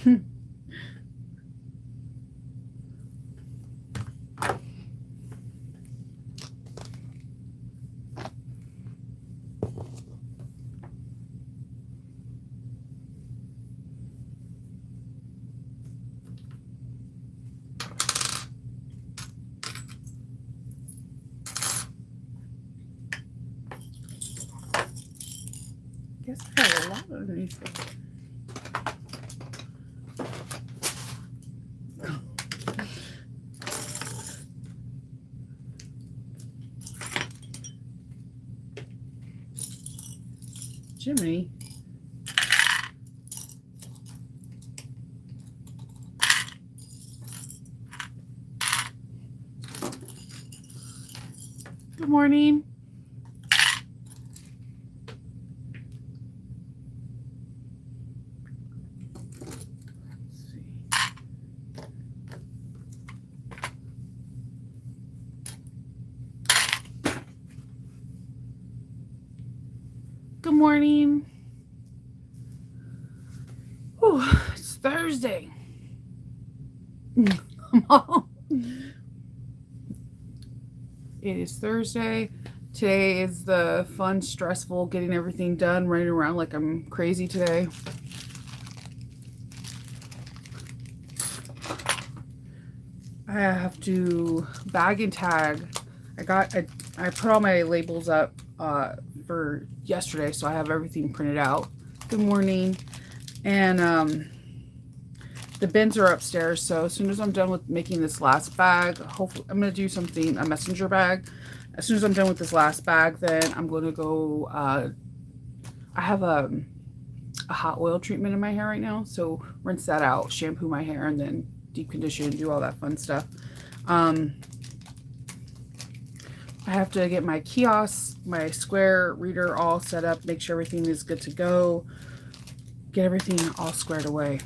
Guess I have a lot underneath it. Jiminy. Good morning. Good morning. Whew, it's Thursday. It is Thursday. Today is the fun, stressful, getting everything done, running around like I'm crazy today. I have to bag and tag. I put all my labels up for yesterday, so I have everything printed out. Good morning. And the bins are upstairs, so as soon as I'm done with making this last bag, hopefully I'm going to do something, a messenger bag. As soon as I'm done with this last bag, then I'm going to go, I have a hot oil treatment in my hair right now, so rinse that out, shampoo my hair, and then deep condition, do all that fun stuff. I have to get my kiosk, my Square reader all set up, make sure everything is good to go, get everything all squared away,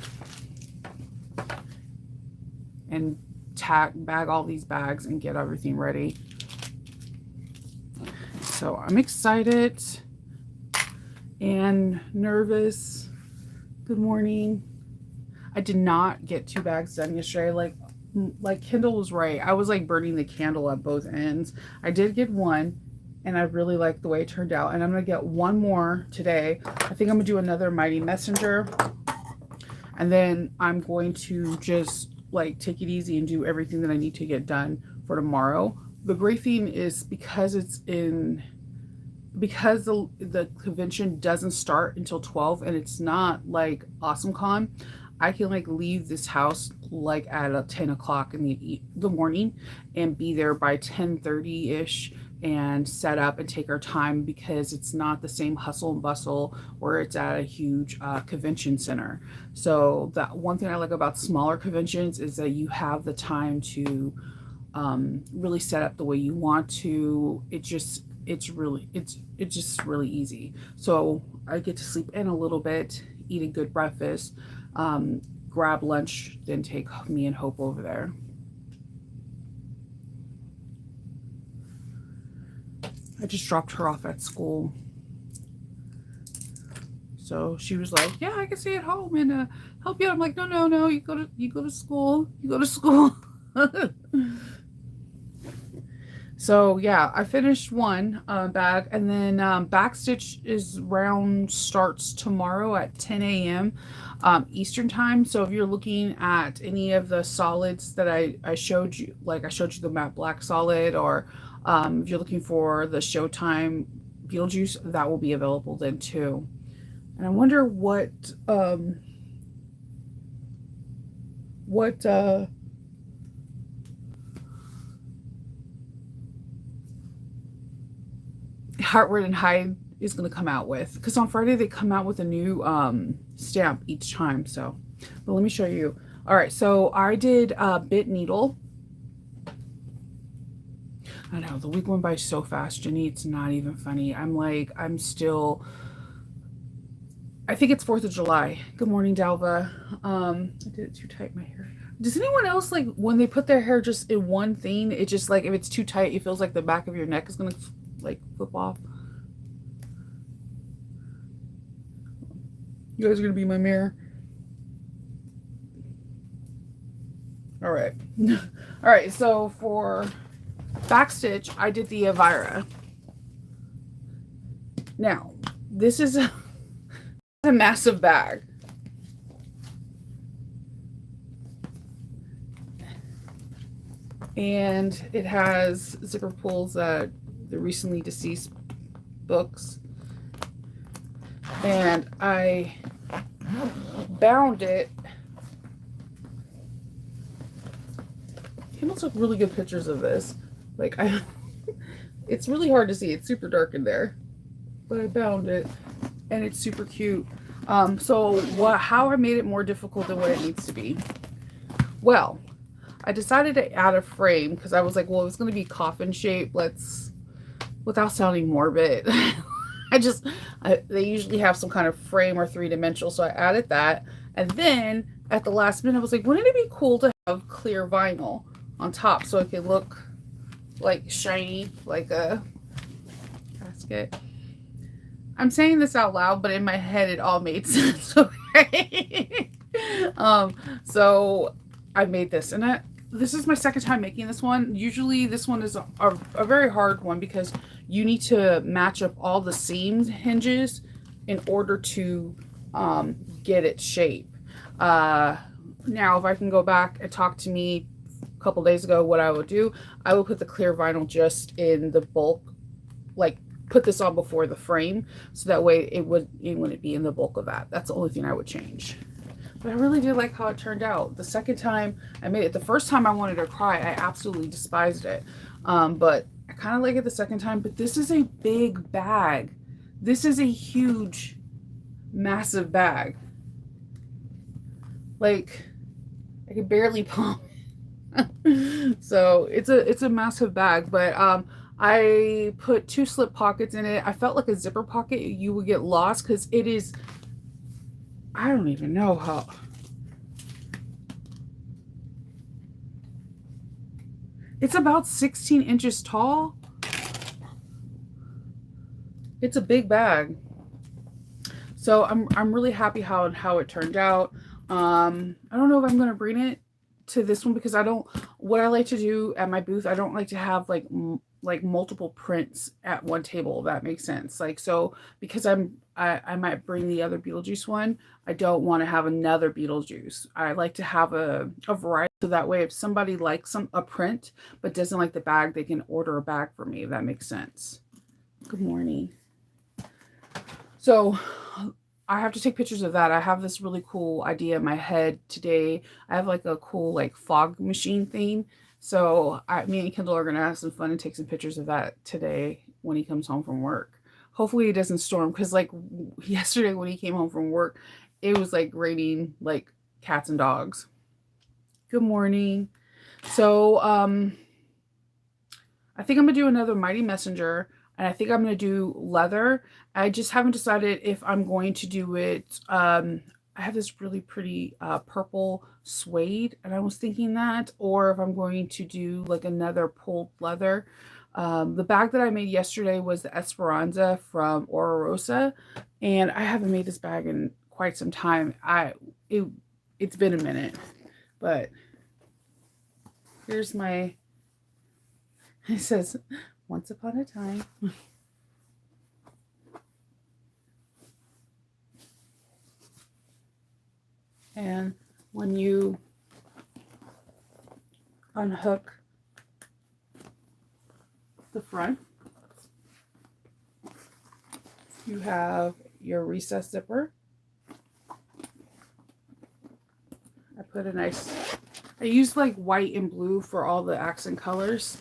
and bag all these bags and get everything ready. So I'm excited and nervous. Good morning. I did not get 2 bags done yesterday. Like Kendall was right. I was like burning the candle at both ends. I did get one, and I really like the way it turned out. And I'm going to get one more today. I think I'm going to do another Mighty Messenger. And then I'm going to just like take it easy and do everything that I need to get done for tomorrow. The great thing is because the convention doesn't start until 12 and it's not like AwesomeCon, I can like leave this house like at 10 o'clock in the morning and be there by 10:30-ish and set up and take our time, because it's not the same hustle and bustle where it's at a huge convention center. So that one thing I like about smaller conventions is that you have the time to really set up the way you want to. It's just really easy. So I get to sleep in a little bit, eat a good breakfast, grab lunch, then take me and Hope over there. I just dropped her off at school. So she was like, yeah, I can stay at home and help you. I'm like, no, you go to school. You go to school. So yeah, I finished one bag, and then backstitch round starts tomorrow at 10 a.m. Eastern time. So if you're looking at any of the solids that I showed you, like I showed you the matte black solid, or if you're looking for the Showtime Beetlejuice, that will be available then too. And I wonder what Heartwood and Hyde is going to come out with, because on Friday they come out with a new stamp each time. So, but let me show you. All right, so I did bit needle. I know the week went by so fast, Jenny. It's not even funny. I think it's 4th of July. Good morning, Dalva. I did it too tight, my hair. Does anyone else, like, when they put their hair just in one thing, it just, like, if it's too tight, it feels like the back of your neck is going to, like, flip off? You guys are going to be my mirror. All right. All right. So for backstitch, I did the Elvira. Now, this is a massive bag. And it has zipper pulls that the recently deceased books. And I bound it. People took really good pictures of this. Like it's really hard to see. It's super dark in there. But I bound it and it's super cute. So how I made it more difficult than what it needs to be. Well, I decided to add a frame because I was like, well, it's going to be coffin shape. Without sounding morbid, they usually have some kind of frame or three-dimensional. So I added that. And then at the last minute, I was like, wouldn't it be cool to have clear vinyl on top so it can look like shiny, like a casket? I'm saying this out loud, but in my head, it all made sense. Okay. So I made this, and this is my second time making this one. Usually this one is a very hard one because you need to match up all the seam hinges in order to get its shape. Now, if I can go back and talk to me a couple days ago, what I would do, I would put the clear vinyl just in the bulk, like put this on before the frame, so that way it wouldn't be in the bulk of that. That's the only thing I would change. But I really did like how it turned out. The second time I made it, the first time I wanted to cry. I absolutely despised it. But I kind of like it the second time. But this is a big bag. This is a huge, massive bag. Like, I could barely palm it. So it's a massive bag. But I put 2 slip pockets in it. I felt like a zipper pocket. You would get lost because it is, I don't even know how. It's about 16 inches tall. It's a big bag. So I'm really happy how it turned out. I don't know if I'm going to bring it to this one because what I like to do at my booth, I don't like to have like multiple prints at one table, if that makes sense. Like, so because I might bring the other Beetlejuice one, I don't want to have another Beetlejuice. I like to have a variety, so that way if somebody likes a print but doesn't like the bag, they can order a bag for me, if that makes sense. Good morning. So I have to take pictures of that. I have this really cool idea in my head today. I have like a cool like fog machine thing. So me and Kendall are going to have some fun and take some pictures of that today when he comes home from work. Hopefully it doesn't storm, because like yesterday when he came home from work, it was like raining like cats and dogs. Good morning. So I think I'm going to do another Mighty Messenger. And I think I'm going to do leather. I just haven't decided if I'm going to do it. I have this really pretty purple suede, and I was thinking that, or if I'm going to do like another pulled leather. The bag that I made yesterday was the Esperanza from Ora Rosa, and I haven't made this bag in quite some time. It's been a minute, but here's my, it says, once upon a time. And when you unhook the front, you have your recessed zipper. I put a nice, I used like white and blue for all the accent colors.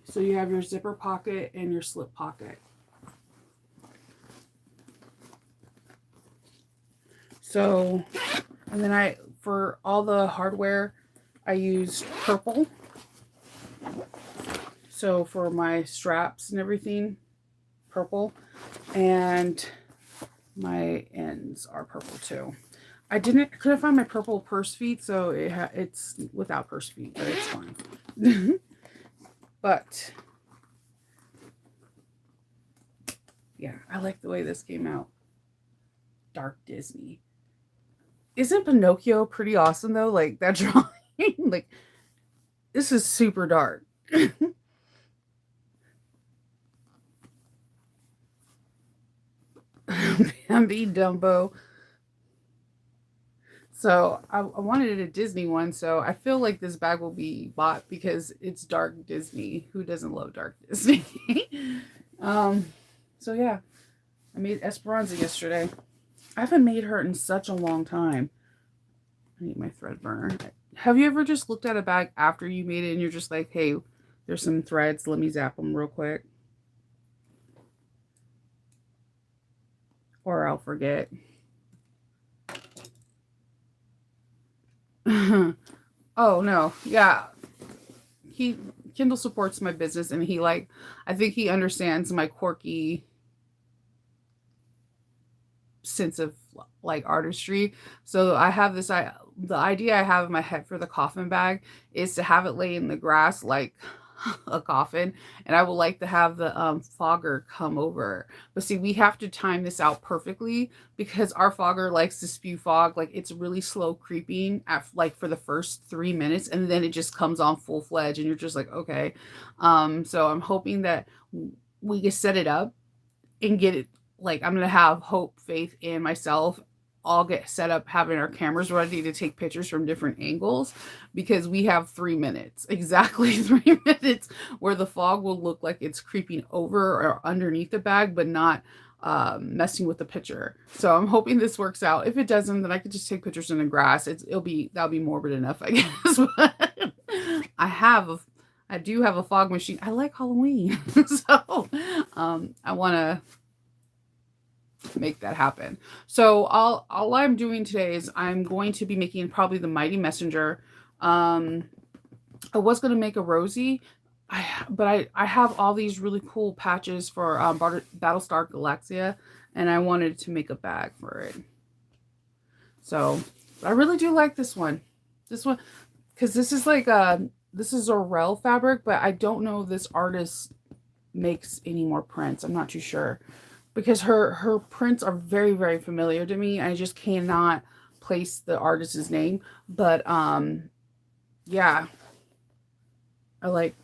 So you have your zipper pocket and your slip pocket. So, and then for all the hardware, I used purple. So for my straps and everything, purple. And my ends are purple too. I couldn't find my purple purse feet, so it's without purse feet, but it's fine. But yeah, I like the way this came out. Dark Disney. Isn't Pinocchio pretty awesome though? Like that drawing, like this is super dark. Bambi, Dumbo. So I wanted a Disney one, so I feel like this bag will be bought because it's dark Disney. Who doesn't love dark Disney? um, so yeah, I made Esperanza yesterday. I haven't made her in such a long time. I need my thread burner. Have you ever just looked at a bag after you made it and you're just like, hey, there's some threads. Let me zap them real quick. Or I'll forget. Oh no. Yeah. He Kindle supports my business and he like I think he understands my quirky sense of like artistry. So I have the idea I have in my head for the coffin bag is to have it lay in the grass like a coffin, and I would like to have the fogger come over. But see, we have to time this out perfectly because our fogger likes to spew fog. Like it's really slow creeping at like for the first 3 minutes, and then it just comes on full fledged, and you're just like, okay. So I'm hoping that we can set it up and get it like I'm gonna have hope, faith in myself. All get set up having our cameras ready to take pictures from different angles because we have 3 minutes, exactly 3 minutes, where the fog will look like it's creeping over or underneath the bag, but not messing with the picture. So I'm hoping this works out. If it doesn't, then I could just take pictures in the grass. That'll be morbid enough, I guess. But I have a I do have a fog machine. I like Halloween, so I want to make that happen. So all I'm doing today is I'm going to be making probably the Mighty Messenger. Um, I was going to make a Rosie, but I have all these really cool patches for Battlestar Galactica, and I wanted to make a bag for it. So I really do like this one. This one, because this is Orel fabric, but I don't know if this artist makes any more prints. I'm not too sure because her prints are very familiar to me. I just cannot place the artist's name, but yeah, I like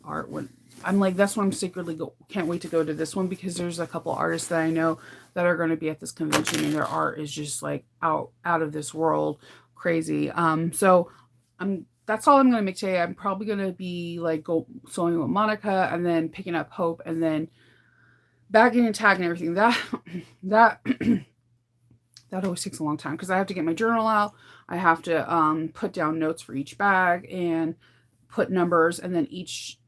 art when I'm like that's why I'm secretly can't wait to go to this one because there's a couple artists that I know that are going to be at this convention and their art is just like out of this world crazy. So I'm that's all I'm going to make today. I'm probably going to be like go sewing with Monica and then picking up Hope and then bagging and tagging everything. That that always takes a long time because I have to get my journal out. I have to put down notes for each bag and put numbers, and then each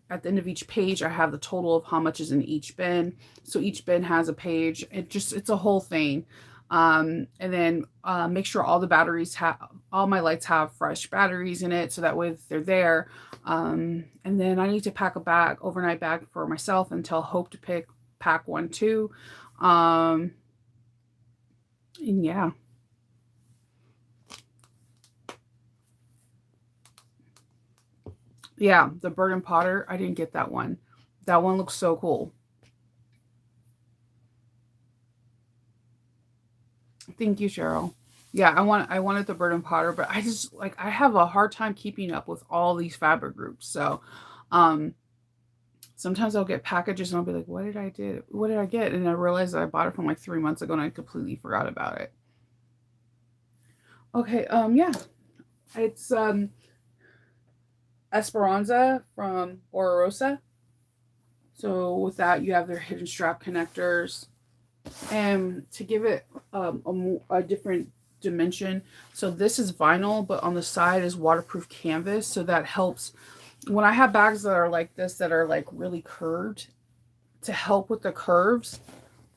at the end of each page, I have the total of how much is in each bin. So each bin has a page. It's a whole thing. And then make sure all the batteries have all my lights have fresh batteries in it, so that way they're there. And then I need to pack a bag, overnight bag for myself, and tell Hope to pack one too. Um, and yeah. Yeah, the Bird and Potter. I didn't get that one. That one looks so cool. Thank you, Cheryl. Yeah, I wanted the Bird and Potter, but I just like I have a hard time keeping up with all these fabric groups. So, um, sometimes I'll get packages and I'll be like, "What did I do? What did I get?" And I realize that I bought it from like 3 months ago and I completely forgot about it. Okay, yeah, it's Esperanza from Ororosa. So with that, you have their hidden strap connectors, and to give it a different dimension. So this is vinyl, but on the side is waterproof canvas. So that helps when I have bags that are like this, that are like really curved. To help with the curves,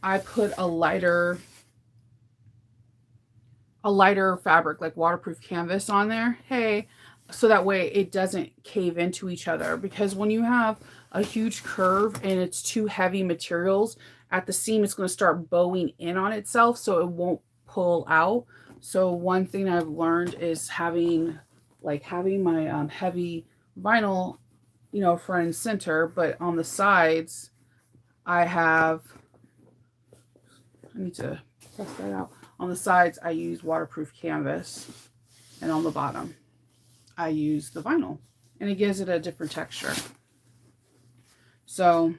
I put a lighter fabric like waterproof canvas on there. Hey, so that way it doesn't cave into each other, because when you have a huge curve and it's too heavy materials at the seam, it's going to start bowing in on itself, so it won't pull out. So one thing I've learned is having my heavy vinyl, front and center, but on the sides I have I need to press that out. On the sides, I use waterproof canvas, and on the bottom, I use the vinyl, and it gives it a different texture. So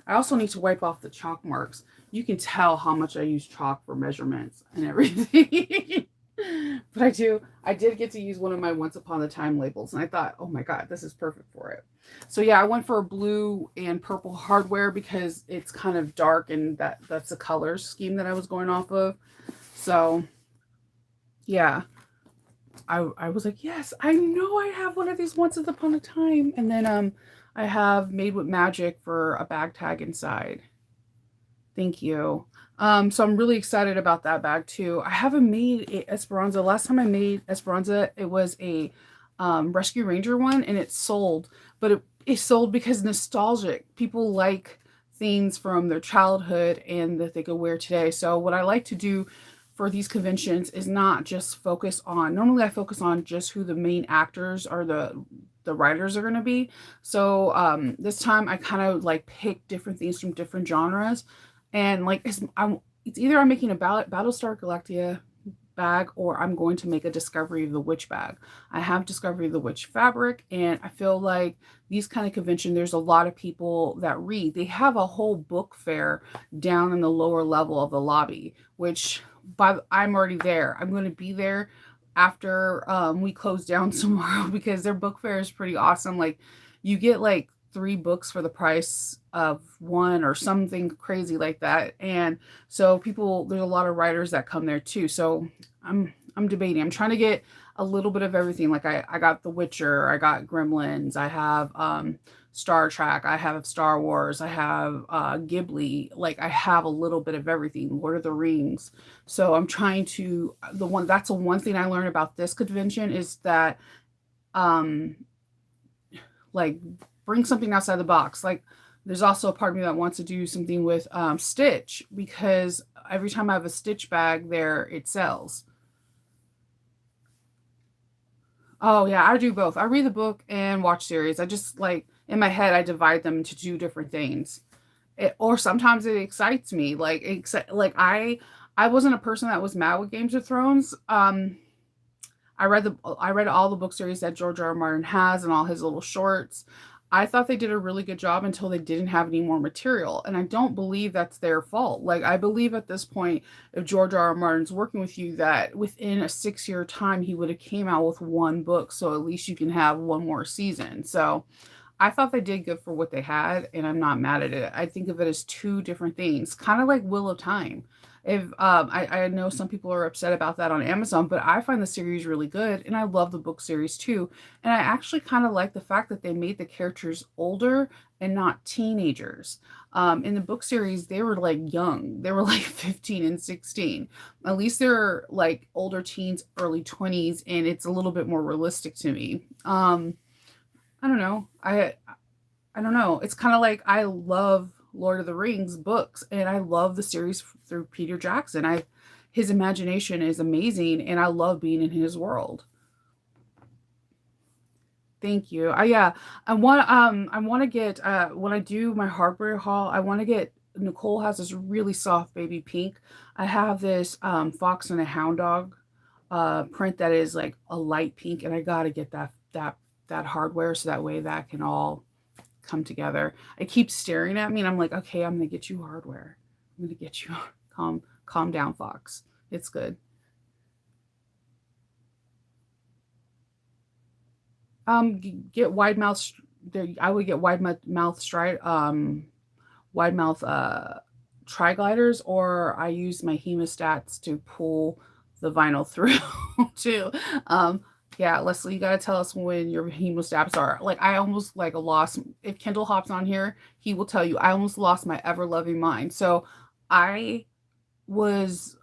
I also need to wipe off the chalk marks. You can tell how much I use chalk for measurements and everything. But I did get to use one of my Once Upon a Time labels, and I thought, oh my God, this is perfect for it. So yeah, I went for blue and purple hardware because it's kind of dark, and that's the color scheme that I was going off of. So yeah, I was like, yes, I know I have one of these Once Upon a Time. And then I have Made with Magic for a bag tag inside. Thank you. So I'm really excited about that bag too. I haven't made Esperanza. Last time I made Esperanza, it was a Rescue Ranger one, and it sold, but it sold because nostalgic. People like things from their childhood and that they could wear today. So what I like to do for these conventions is not just focus on, normally I focus on just who the main actors or the writers are going to be. So this time I kind of like pick different things from different genres, and like it's either I'm making a Battlestar Galactica bag, or I'm going to make a Discovery of the Witch bag. I have Discovery of the Witch fabric, and I feel like these kind of convention, there's a lot of people that read. They have a whole book fair down in the lower level of the lobby, which I'm already there. I'm going to be there after we close down tomorrow because their book fair is pretty awesome. Like you get like 3 books for the price of one or something crazy like that. And so there's a lot of writers that come there too. So I'm debating. I'm trying to get a little bit of everything. Like I got The Witcher, I got Gremlins, I have Star Trek, I have Star Wars, I have Ghibli. Like I have a little bit of everything. Lord of the Rings. So I'm trying to that's the one thing I learned about this convention is that um like bring something outside the box. Like there's also a part of me that wants to do something with Stitch, because every time I have a Stitch bag there, it sells. Oh yeah, I do both. I read the book and watch series. I just like in my head I divide them into two different things. Or sometimes it excites me. Like I wasn't a person that was mad with Games of Thrones. I read all the book series that George R. R. Martin has and all his little shorts. I thought they did a really good job until they didn't have any more material, and I don't believe that's their fault. Like I believe at this point, if George R. R. Martin's working with you, that within a 6 year time he would have came out with one book, so at least you can have one more season. So I thought they did good for what they had, and I'm not mad at it. I think of it as two different things, kind of like Wheel of Time. If I know some people are upset about that on Amazon, but I find the series really good, and I love the book series too. And I actually kind of like the fact that they made the characters older and not teenagers. In the book series, they were like young; they were like 15 and 16. At least they're like older teens, early 20s, and it's a little bit more realistic to me. I don't know. I don't know. It's kind of like I love Lord of the Rings books, and I love the series through Peter Jackson. His imagination is amazing, and I love being in his world. Thank you. Yeah, I want to get when I do my hardware haul, I want to get Nicole has this really soft baby pink. I have this fox and a hound dog print that is like a light pink, and I got to get that hardware so that way that can all come together. It keeps staring at me, and I'm like, okay, I'm gonna get you hardware. I'm gonna get you calm down, Fox. It's good. Get wide mouth. I would get mouth stride. Wide mouth tri gliders, or I use my hemostats to pull the vinyl through too. Yeah, Leslie, you gotta tell us when your hemostats are. Like I almost like lost. If Kendall hops on here, he will tell you I almost lost my ever loving mind. So I was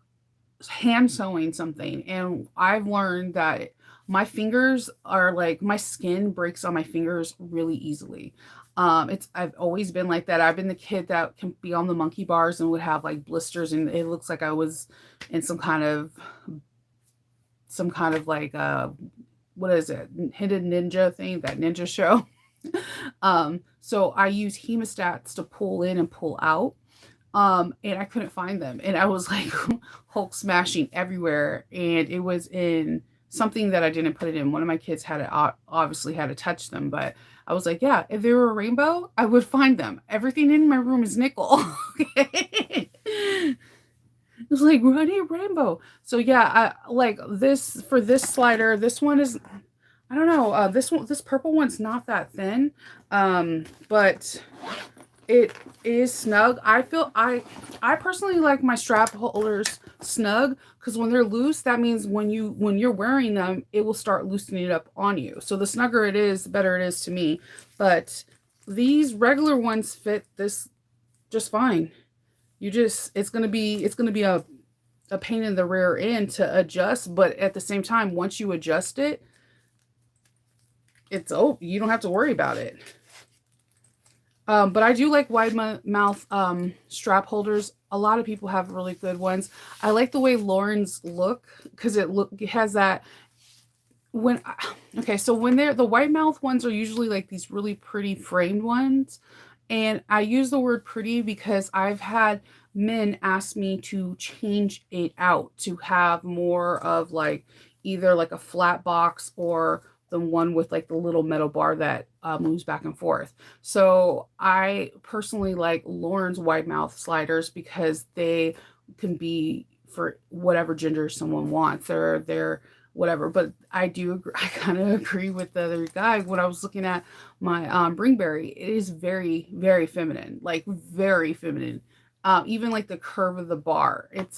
hand sewing something, and I've learned that my fingers are like my skin breaks on my fingers really easily. I've always been like that. I've been the kid that can be on the monkey bars and would have like blisters, and it looks like I was in some kind of like what is it, hidden ninja thing, that ninja show. So I use hemostats to pull in and pull out. And I couldn't find them. And I was like Hulk smashing everywhere. And it was in something that I didn't put it in. One of my kids had to, obviously had to touch them, but I was like, yeah, if they were a rainbow, I would find them. Everything in my room is nickel. Okay. It was like running rainbow. So yeah, I like this for this slider. This one is, I don't know. This purple one's not that thin, but it is snug. I personally like my strap holders snug because when they're loose, that means when you're wearing them, it will start loosening it up on you. So the snugger it is, the better it is to me. But these regular ones fit this just fine. It's gonna be a pain in the rear end to adjust, but at the same time, once you adjust it, you don't have to worry about it. But I do like wide mouth strap holders. A lot of people have really good ones. I like the way Lauren's look because it has that when okay, so when they're the white mouth ones are usually like these really pretty framed ones. And I use the word pretty because I've had men ask me to change it out to have more of like either like a flat box or the one with like the little metal bar that moves back and forth. So I personally like Lauren's wide mouth sliders because they can be for whatever gender someone wants. They're whatever. But I do agree, I kind of agree with the other guy when I was looking at my Bringberry. It is very, very feminine, like very feminine. Even like the curve of the bar. It's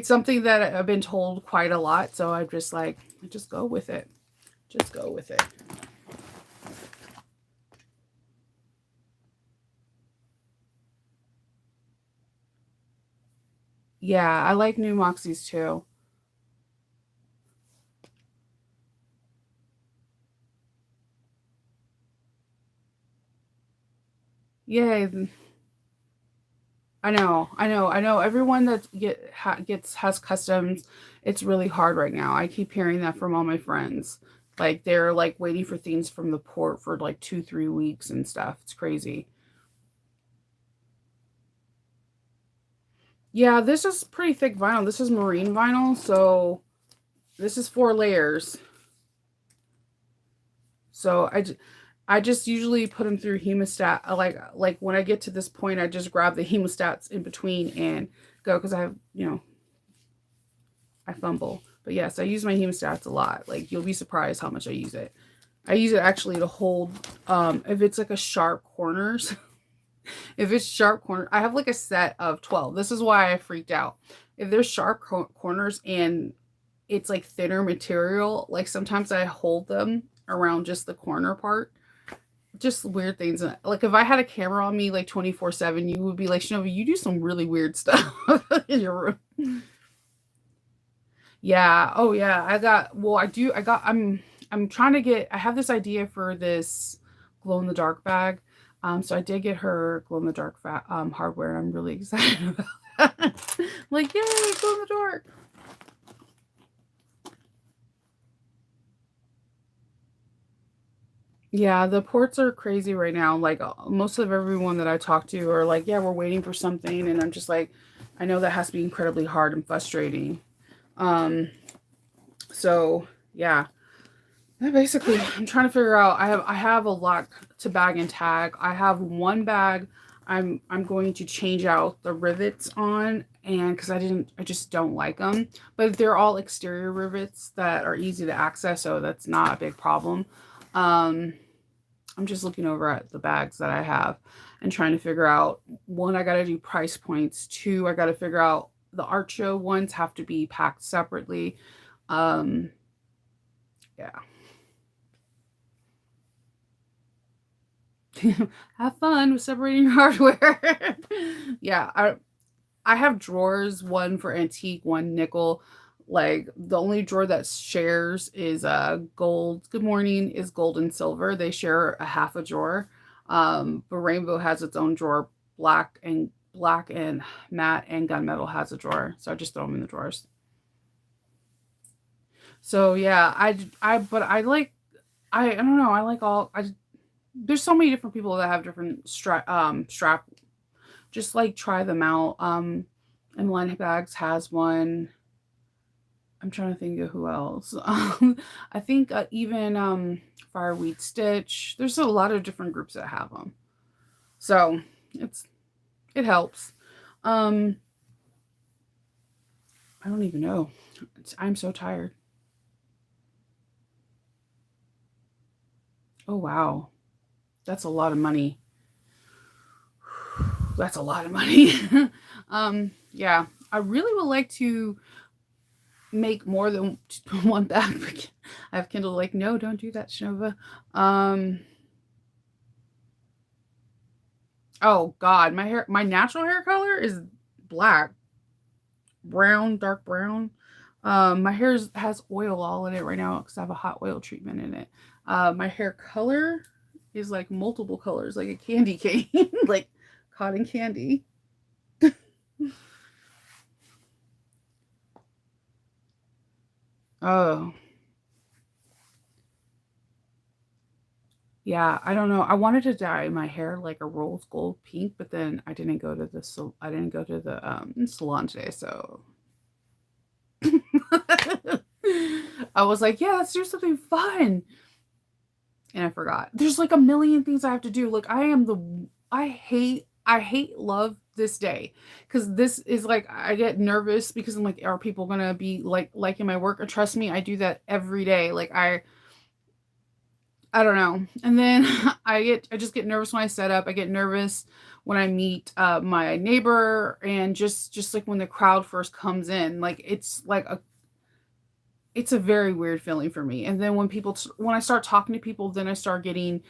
something that I've been told quite a lot. So I'm just like, just go with it. Just go with it. Yeah, I like new Moxies too. Yay. I know. Everyone that gets has customs, it's really hard right now. I keep hearing that from all my friends. Like they're like waiting for things from the port for like 2, 3 weeks and stuff. It's crazy. Yeah, this is pretty thick vinyl. This is marine vinyl, so this is 4 layers. So I just usually put them through hemostat. Like when I get to this point, I just grab the hemostats in between and go because I have I fumble. But yes, I use my hemostats a lot. Like you'll be surprised how much I use it. I use it actually to hold if it's like a sharp corners. If it's sharp corner, I have like a set of 12. This is why I freaked out. If there's sharp corners and it's like thinner material, like sometimes I hold them around just the corner part. Just weird things. Like if I had a camera on me like 24/7, you would be like, Shinobi, you do some really weird stuff in your room. Yeah. Oh yeah. I'm trying to get I have this idea for this glow in the dark bag. So I did get her glow in the dark hardware and I'm really excited about that. Like, yay, glow in the dark. Yeah, the ports are crazy right now. Like most of everyone that I talk to are like, yeah, we're waiting for something and I'm just like I know that has to be incredibly hard and frustrating. Um so yeah. Basically, I'm trying to figure out. I have a lot to bag and tag. I have one bag. I'm going to change out the rivets on, and because I just don't like them. But they're all exterior rivets that are easy to access, so that's not a big problem. Um, I'm just looking over at the bags that I have and trying to figure out one. I got to do price points. Two, I got to figure out the art show ones have to be packed separately. Um, yeah. Have fun with separating your hardware. Yeah, I have drawers, one for antique, one nickel. Like the only drawer that shares is gold. Good morning is gold and silver. They share a half a drawer. But Rainbow has its own drawer. Black and matte and gunmetal has a drawer. So I just throw them in the drawers. So yeah, but I like I don't know. I like all I there's so many different people that have different strap just like try them out. And Line Bags has one. I'm trying to think of who else. I think even Fireweed Stitch. There's a lot of different groups that have them, so it's it helps. Um, I don't even know. I'm so tired. Oh wow, that's a lot of money. That's a lot of money. Yeah, I really would like to make more than one bag. I have Kindle like, no, don't do that, Shinova. Um, oh God, my natural hair color is black, brown, dark brown. My hair has oil all in it right now because I have a hot oil treatment in it. My hair color is like multiple colors, like a candy cane, like cotton candy. Oh, yeah, I don't know. I wanted to dye my hair like a rose gold pink, but then I didn't go to the salon today, so I was like, yeah, let's do something fun. And I forgot. There's like a million things I have to do. Look, I hate love this day because this is like I get nervous because I'm like, are people gonna be like liking my work? Or trust me, I do that every day. Like I don't know. And then I just get nervous when I set up. I get nervous when I meet my neighbor and just like when the crowd first comes in. Like it's a very weird feeling for me. And then when I start talking to people, then I start getting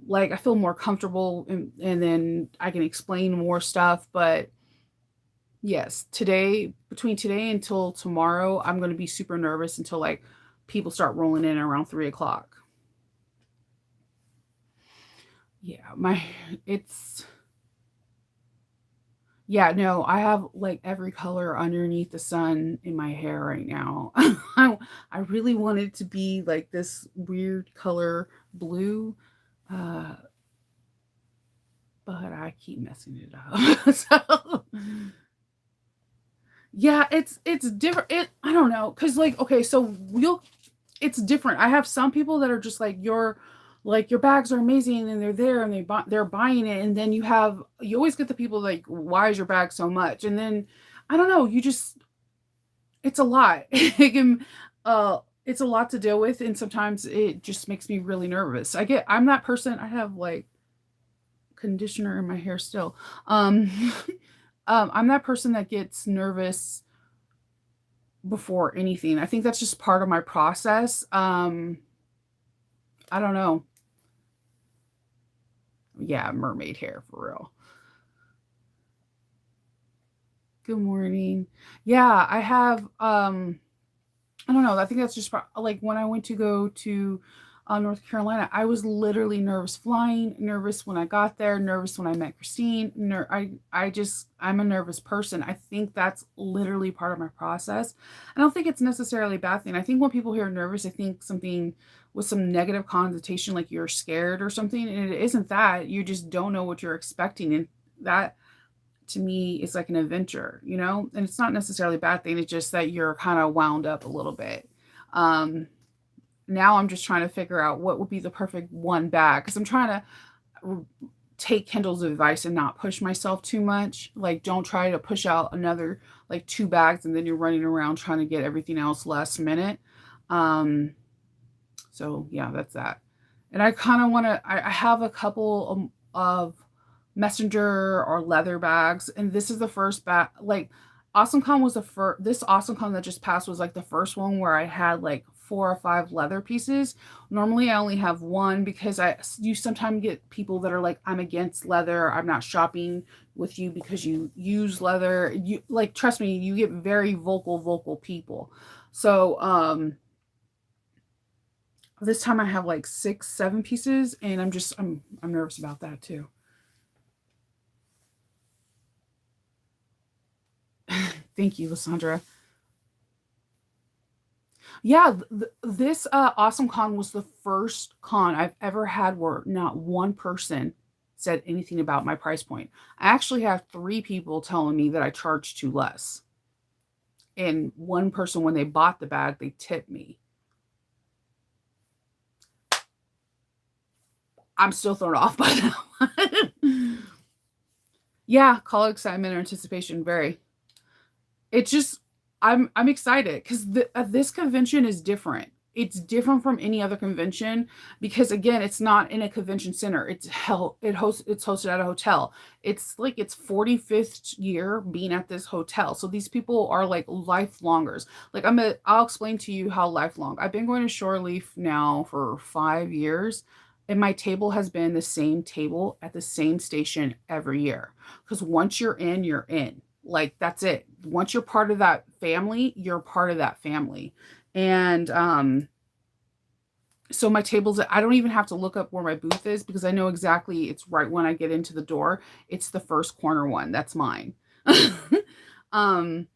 like I feel more comfortable and then I can explain more stuff. But yes, between today until tomorrow, I'm gonna be super nervous until like people start rolling in around 3 o'clock. Yeah, my it's yeah, no, I have like every color underneath the sun in my hair right now. I really want it to be like this weird color blue, uh, but I keep messing it up. So yeah, it's different. I don't know, cause like okay, so we'll it's different. I have some people that are just like your bags are amazing and they're there and they're buying it, and then you always get the people like, why is your bag so much? And then I don't know, it's a lot. It's a lot to deal with, and sometimes it just makes me really nervous. I'm that person. I have like conditioner in my hair still. Um, I'm that person that gets nervous before anything. I think that's just part of my process. I don't know. Yeah, mermaid hair for real. Good morning. Yeah, I have I don't know. I think that's just like when I went to go to North Carolina, I was literally nervous flying, nervous when I got there, nervous when I met Christine. I'm a nervous person. I think that's literally part of my process. I don't think it's necessarily a bad thing. I think when people hear nervous, I think something with some negative connotation, like you're scared or something, and it isn't that. You just don't know what you're expecting, and that to me is like an adventure, and it's not necessarily a bad thing. It's just that you're kind of wound up a little bit. Um, Now I'm just trying to figure out what would be the perfect one bag because I'm trying to take Kendall's advice and not push myself too much. Like, don't try to push out another like two bags and then you're running around trying to get everything else last minute. Um, so yeah, that's that. And I kind of want to. I have a couple of messenger or leather bags, and this is the first bag. Like, AwesomeCon was the first. This AwesomeCon that just passed was like the first one where I had like 4 or 5 leather pieces. Normally, I only have one because you sometimes get people that are like, I'm against leather. I'm not shopping with you because you use leather. You like, trust me, you get very vocal people. So, this time I have like 6, 7 pieces, and I'm nervous about that too. Thank you, Lysandra. Yeah, this Awesome Con was the first con I've ever had where not one person said anything about my price point. I actually have 3 people telling me that I charge too less. And one person, when they bought the bag, they tipped me. I'm still thrown off by that one. Yeah, call it excitement or anticipation. Very. It just, I'm excited because this convention is different. It's different from any other convention because again, it's not in a convention center. It's hosted at a hotel. It's like its 45th year being at this hotel. So these people are like lifelongers. Like I'll explain to you how lifelong. I've been going to Shore Leaf now for 5 years. And my table has been the same table at the same station every year. Because once you're in, you're in. Like that's it. Once you're part of that family, you're part of that family. And so my tables, I don't even have to look up where my booth is because I know exactly it's right when I get into the door. It's the first corner one. That's mine. um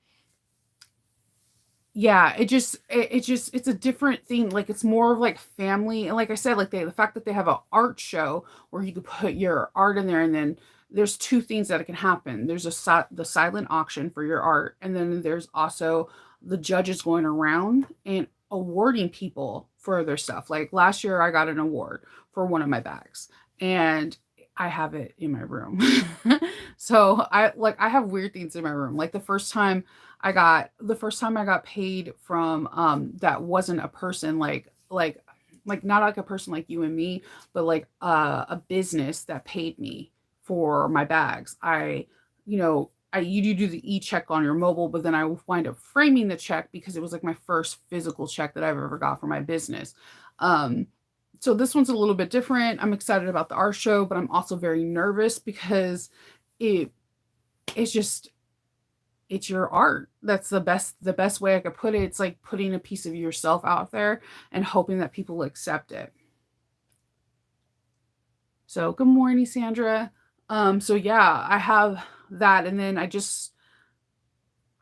yeah, it's a different thing. Like it's more of like family. And like I said, like the fact that they have an art show where you could put your art in there, and then there's two things that can happen. There's the silent auction for your art, and then there's also the judges going around and awarding people for their stuff. Like last year I got an award for one of my bags, and I have it in my room. So I have weird things in my room. Like the first time I got paid from that wasn't a person like not like a person like you and me, but like a business that paid me for my bags. You do the e-check on your mobile, but then I wind up framing the check because it was like my first physical check that I've ever got for my business. Um, so this one's a little bit different. I'm excited about the art show, but I'm also very nervous because it it's just it's your art. That's the best way I could put it. It's like putting a piece of yourself out there and hoping that people accept it. So good morning, Sandra. So yeah, I have that, and then I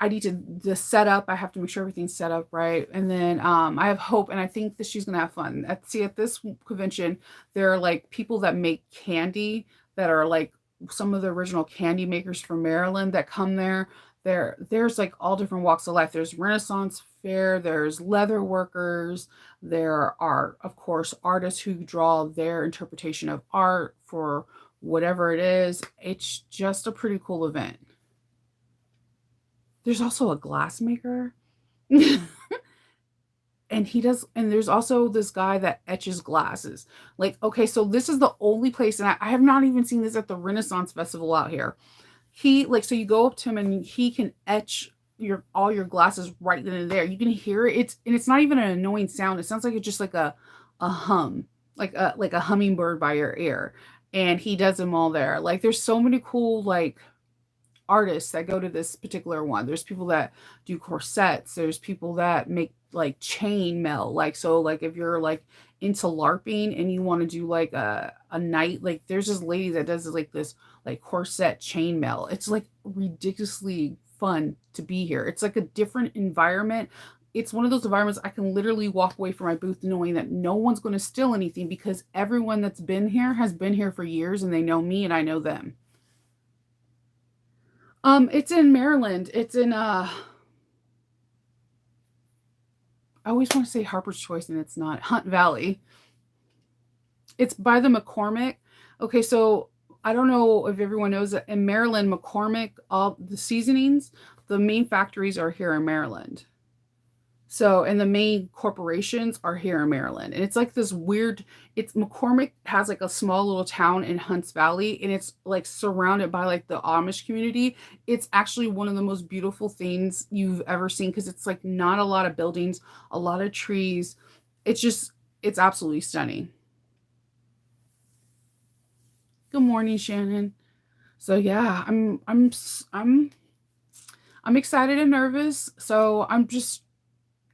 need to the setup. I have to make sure everything's set up right, and then I have hope, and I think that she's gonna have fun. At this convention, there are like people that make candy that are like some of the original candy makers from Maryland that come there. There's like all different walks of life. There's Renaissance fair. There's leather workers. There are, of course, artists who draw their interpretation of art for whatever it is. It's just a pretty cool event. There's also a glass maker. And there's also this guy that etches glasses. Like, okay, so this is the only place, and I have not even seen this at the Renaissance Festival out here. So you go up to him and he can etch all your glasses right then and there. You can hear it. It's not even an annoying sound. It sounds like it's just like a hum, like a hummingbird by your ear. And he does them all there. Like there's so many cool like artists that go to this particular one. There's people that do corsets. There's people that make like chain mail. Like so like if you're like into LARPing and you want to do like a night, like there's this lady that does like this like corset chain mail. It's like ridiculously fun to be here. It's like a different environment. It's one of those environments I can literally walk away from my booth knowing that no one's going to steal anything because everyone that's been here has been here for years and they know me and I know them. It's in Maryland. It's in I always want to say Harper's Choice and it's not. Hunt Valley. It's by the McCormick. Okay, so I don't know if everyone knows that in Maryland, McCormick, all the seasonings, the main factories are here in Maryland. So, and the main corporations are here in Maryland. And it's like this weird, it's McCormick has like a small little town in Hunts Valley and it's like surrounded by like the Amish community. It's actually one of the most beautiful things you've ever seen because it's like not a lot of buildings, a lot of trees. It's absolutely stunning. Good morning, Shannon. So yeah, I'm excited and nervous. So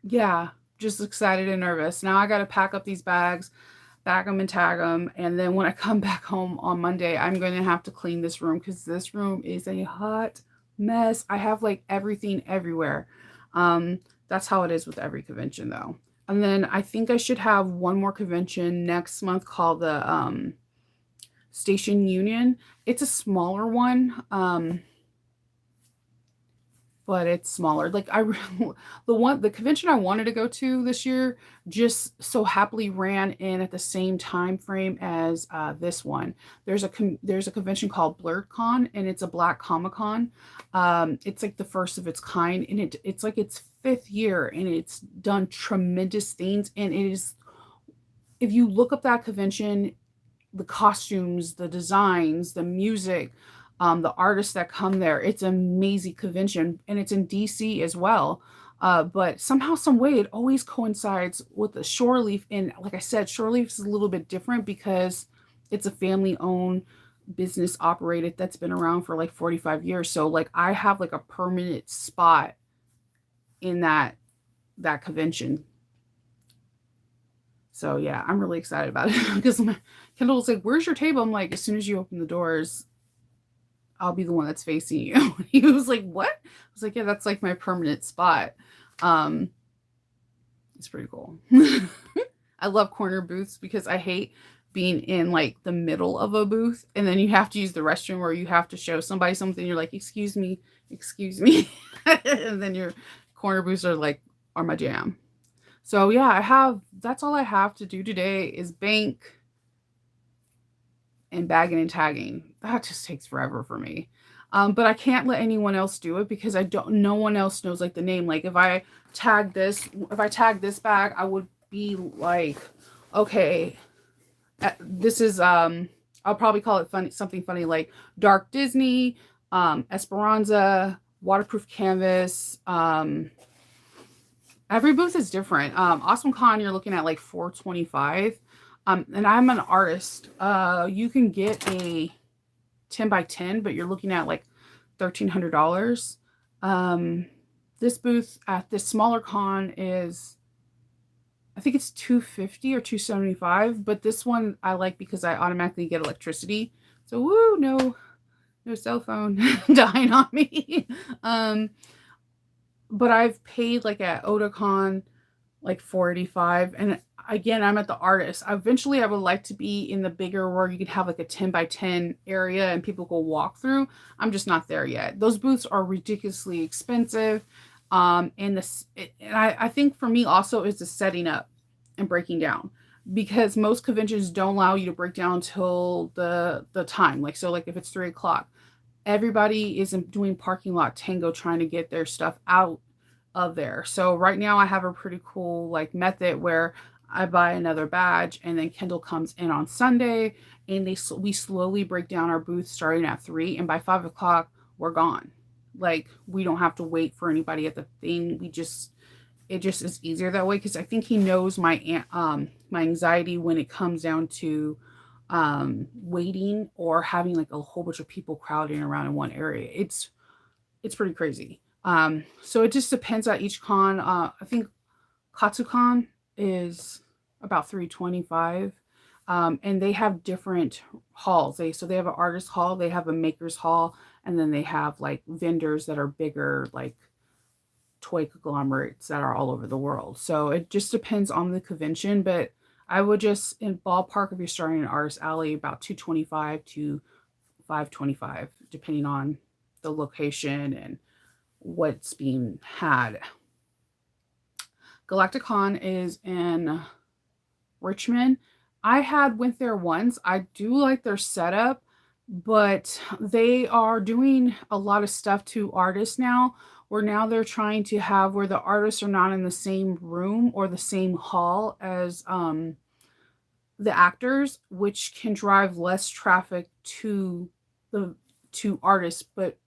yeah, just excited and nervous. Now I got to pack up these bags, bag them and tag them. And then when I come back home on Monday, I'm going to have to clean this room because this room is a hot mess. I have like everything everywhere. That's how it is with every convention though. And then I think I should have one more convention next month called the Station Union. It's a smaller one. But it's smaller. Like the convention I wanted to go to this year just so happily ran in at the same time frame as this one. There's a convention called BlurredCon, and it's a Black Comic Con. It's like the first of its kind, and it's like its fifth year, and it's done tremendous things. And it is, if you look up that convention, the costumes, the designs, the music, the artists that come there. It's an amazing convention, and it's in DC as well. But somehow, some way, it always coincides with the Shore Leaf. And like I said, Shore Leaf is a little bit different because it's a family-owned business operated that's been around for like 45 years. So like I have like a permanent spot in that convention. So yeah, I'm really excited about it because Kendall was like, "Where's your table?" I'm like, "As soon as you open the doors, I'll be the one that's facing you." He was like, "What?" I was like, "Yeah, that's like my permanent spot." Um, it's pretty cool. I love corner booths because I hate being in like the middle of a booth and then you have to use the restroom or you have to show somebody something. You're like, excuse me. And then your corner booths are my jam. So yeah, that's all I have to do today is bank and bagging and tagging. That just takes forever for me. But I can't let anyone else do it because no one else knows like the name. Like if I tag this bag, I would be like, okay, this is, I'll probably call it funny, something funny like Dark Disney, Esperanza, Waterproof Canvas. Every booth is different. Awesome Con, you're looking at like 425. And I'm an artist. You can get a 10 by 10, but you're looking at like $1,300. This booth at this smaller con is, I think it's 250 or 275, but this one I like because I automatically get electricity. So woo, no cell phone dying on me. But I've paid like at Otakon like 485, and again, I'm at the artist. Eventually I would like to be in the bigger where you could have like a 10 by 10 area and people go walk through. I'm just not there yet. Those booths are ridiculously expensive. And I think for me also is the setting up and breaking down, because most conventions don't allow you to break down until the time. Like, so like if it's 3 o'clock, everybody isn't doing parking lot tango trying to get their stuff out of there. So right now I have a pretty cool like method where I buy another badge and then Kendall comes in on Sunday and we slowly break down our booth starting at 3, and by 5 o'clock we're gone. Like we don't have to wait for anybody at the thing. It just is easier that way because I think he knows my anxiety when it comes down to waiting or having like a whole bunch of people crowding around in one area. It's pretty crazy. So it just depends on each con. I think Katsucon is about 325. And they have different halls. They have an artist hall, they have a maker's hall, and then they have like vendors that are bigger, like toy conglomerates that are all over the world. So it just depends on the convention, but I would just in ballpark if you're starting an artist alley about 225 to 525, depending on the location and what's being had. Galacticon is in Richmond. Went there once. I do like their setup, but they are doing a lot of stuff to artists now, where now they're trying to have where the artists are not in the same room or the same hall as the actors, which can drive less traffic the to artists, but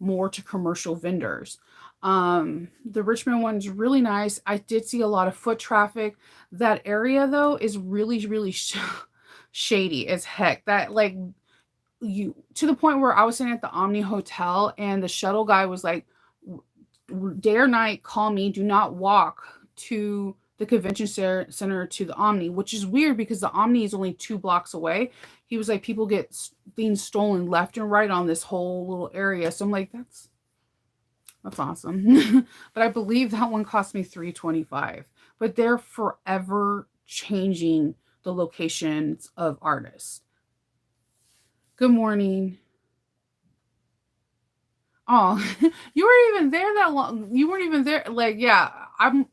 more to commercial vendors. The Richmond one's really nice. I did see a lot of foot traffic. That area though is really, really shady as heck. That like you to the point where I was sitting at the Omni Hotel and the shuttle guy was like, day or night, call me. Do not walk to the convention center to the Omni, which is weird because the Omni is only 2 blocks away. He was like, people get things stolen left and right on this whole little area. So I'm like, that's awesome. But I believe that one cost me $325. But they're forever changing the locations of artists. Good morning. Oh, you weren't even there that long. You weren't even there. Like, yeah, I'm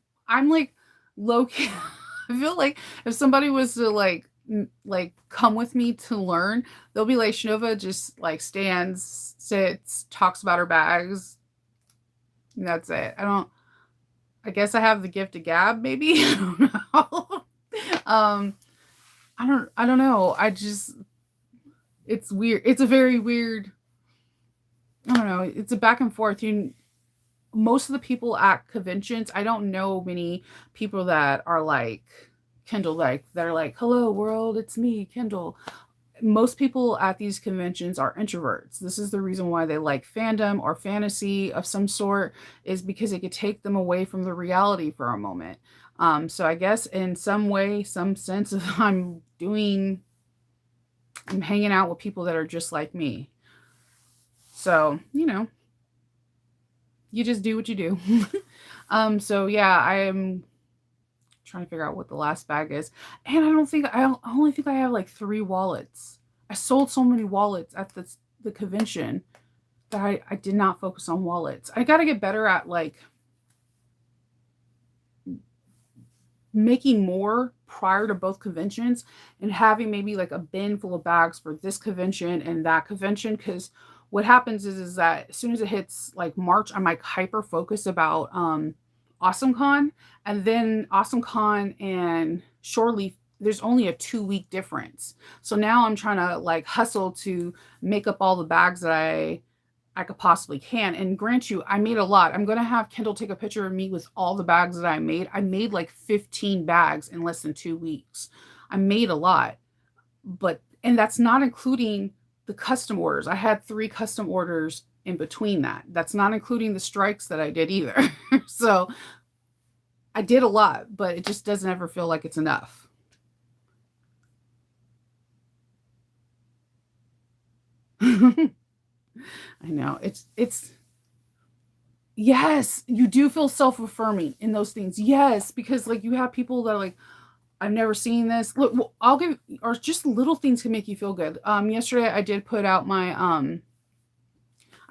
like low key. I feel like if somebody was to like come with me to learn, they'll be like Shinova just like stands, sits, talks about her bags. And that's it. I guess I have the gift of gab, maybe. I don't know. um, I don't know. It's weird. It's a very weird. I don't know. It's a back and forth. You Most of the people at conventions, I don't know many people that are like Kendall, like that are like, "Hello world, it's me, Kendall." Most people at these conventions are introverts. This is the reason why they like fandom or fantasy of some sort, is because it could take them away from the reality for a moment. So I guess in some way, some sense of I'm hanging out with people that are just like me. So, you just do what you do. So yeah, I am trying to figure out what the last bag is. And I only think I have like 3 wallets. I sold so many wallets at the convention that I did not focus on wallets. I got to get better at like making more prior to both conventions and having maybe like a bin full of bags for this convention and that convention, because what happens is that as soon as it hits like March, I'm like hyper focused about AwesomeCon, and then AwesomeCon and Shore Leave, there's only a 2 week difference. So now I'm trying to like hustle to make up all the bags that I could possibly can. And grant you, I made a lot. I'm gonna have Kendall take a picture of me with all the bags that I made. I made like 15 bags in less than 2 weeks. I made a lot, and that's not including the custom orders. I had 3 custom orders in between that. That's not including the strikes that I did either. So I did a lot, but it just doesn't ever feel like it's enough. I know it's yes, you do feel self-affirming in those things. Yes, because like you have people that are like, I've never seen this. Look, well, I'll give, or just little things can make you feel good. Yesterday I did put out I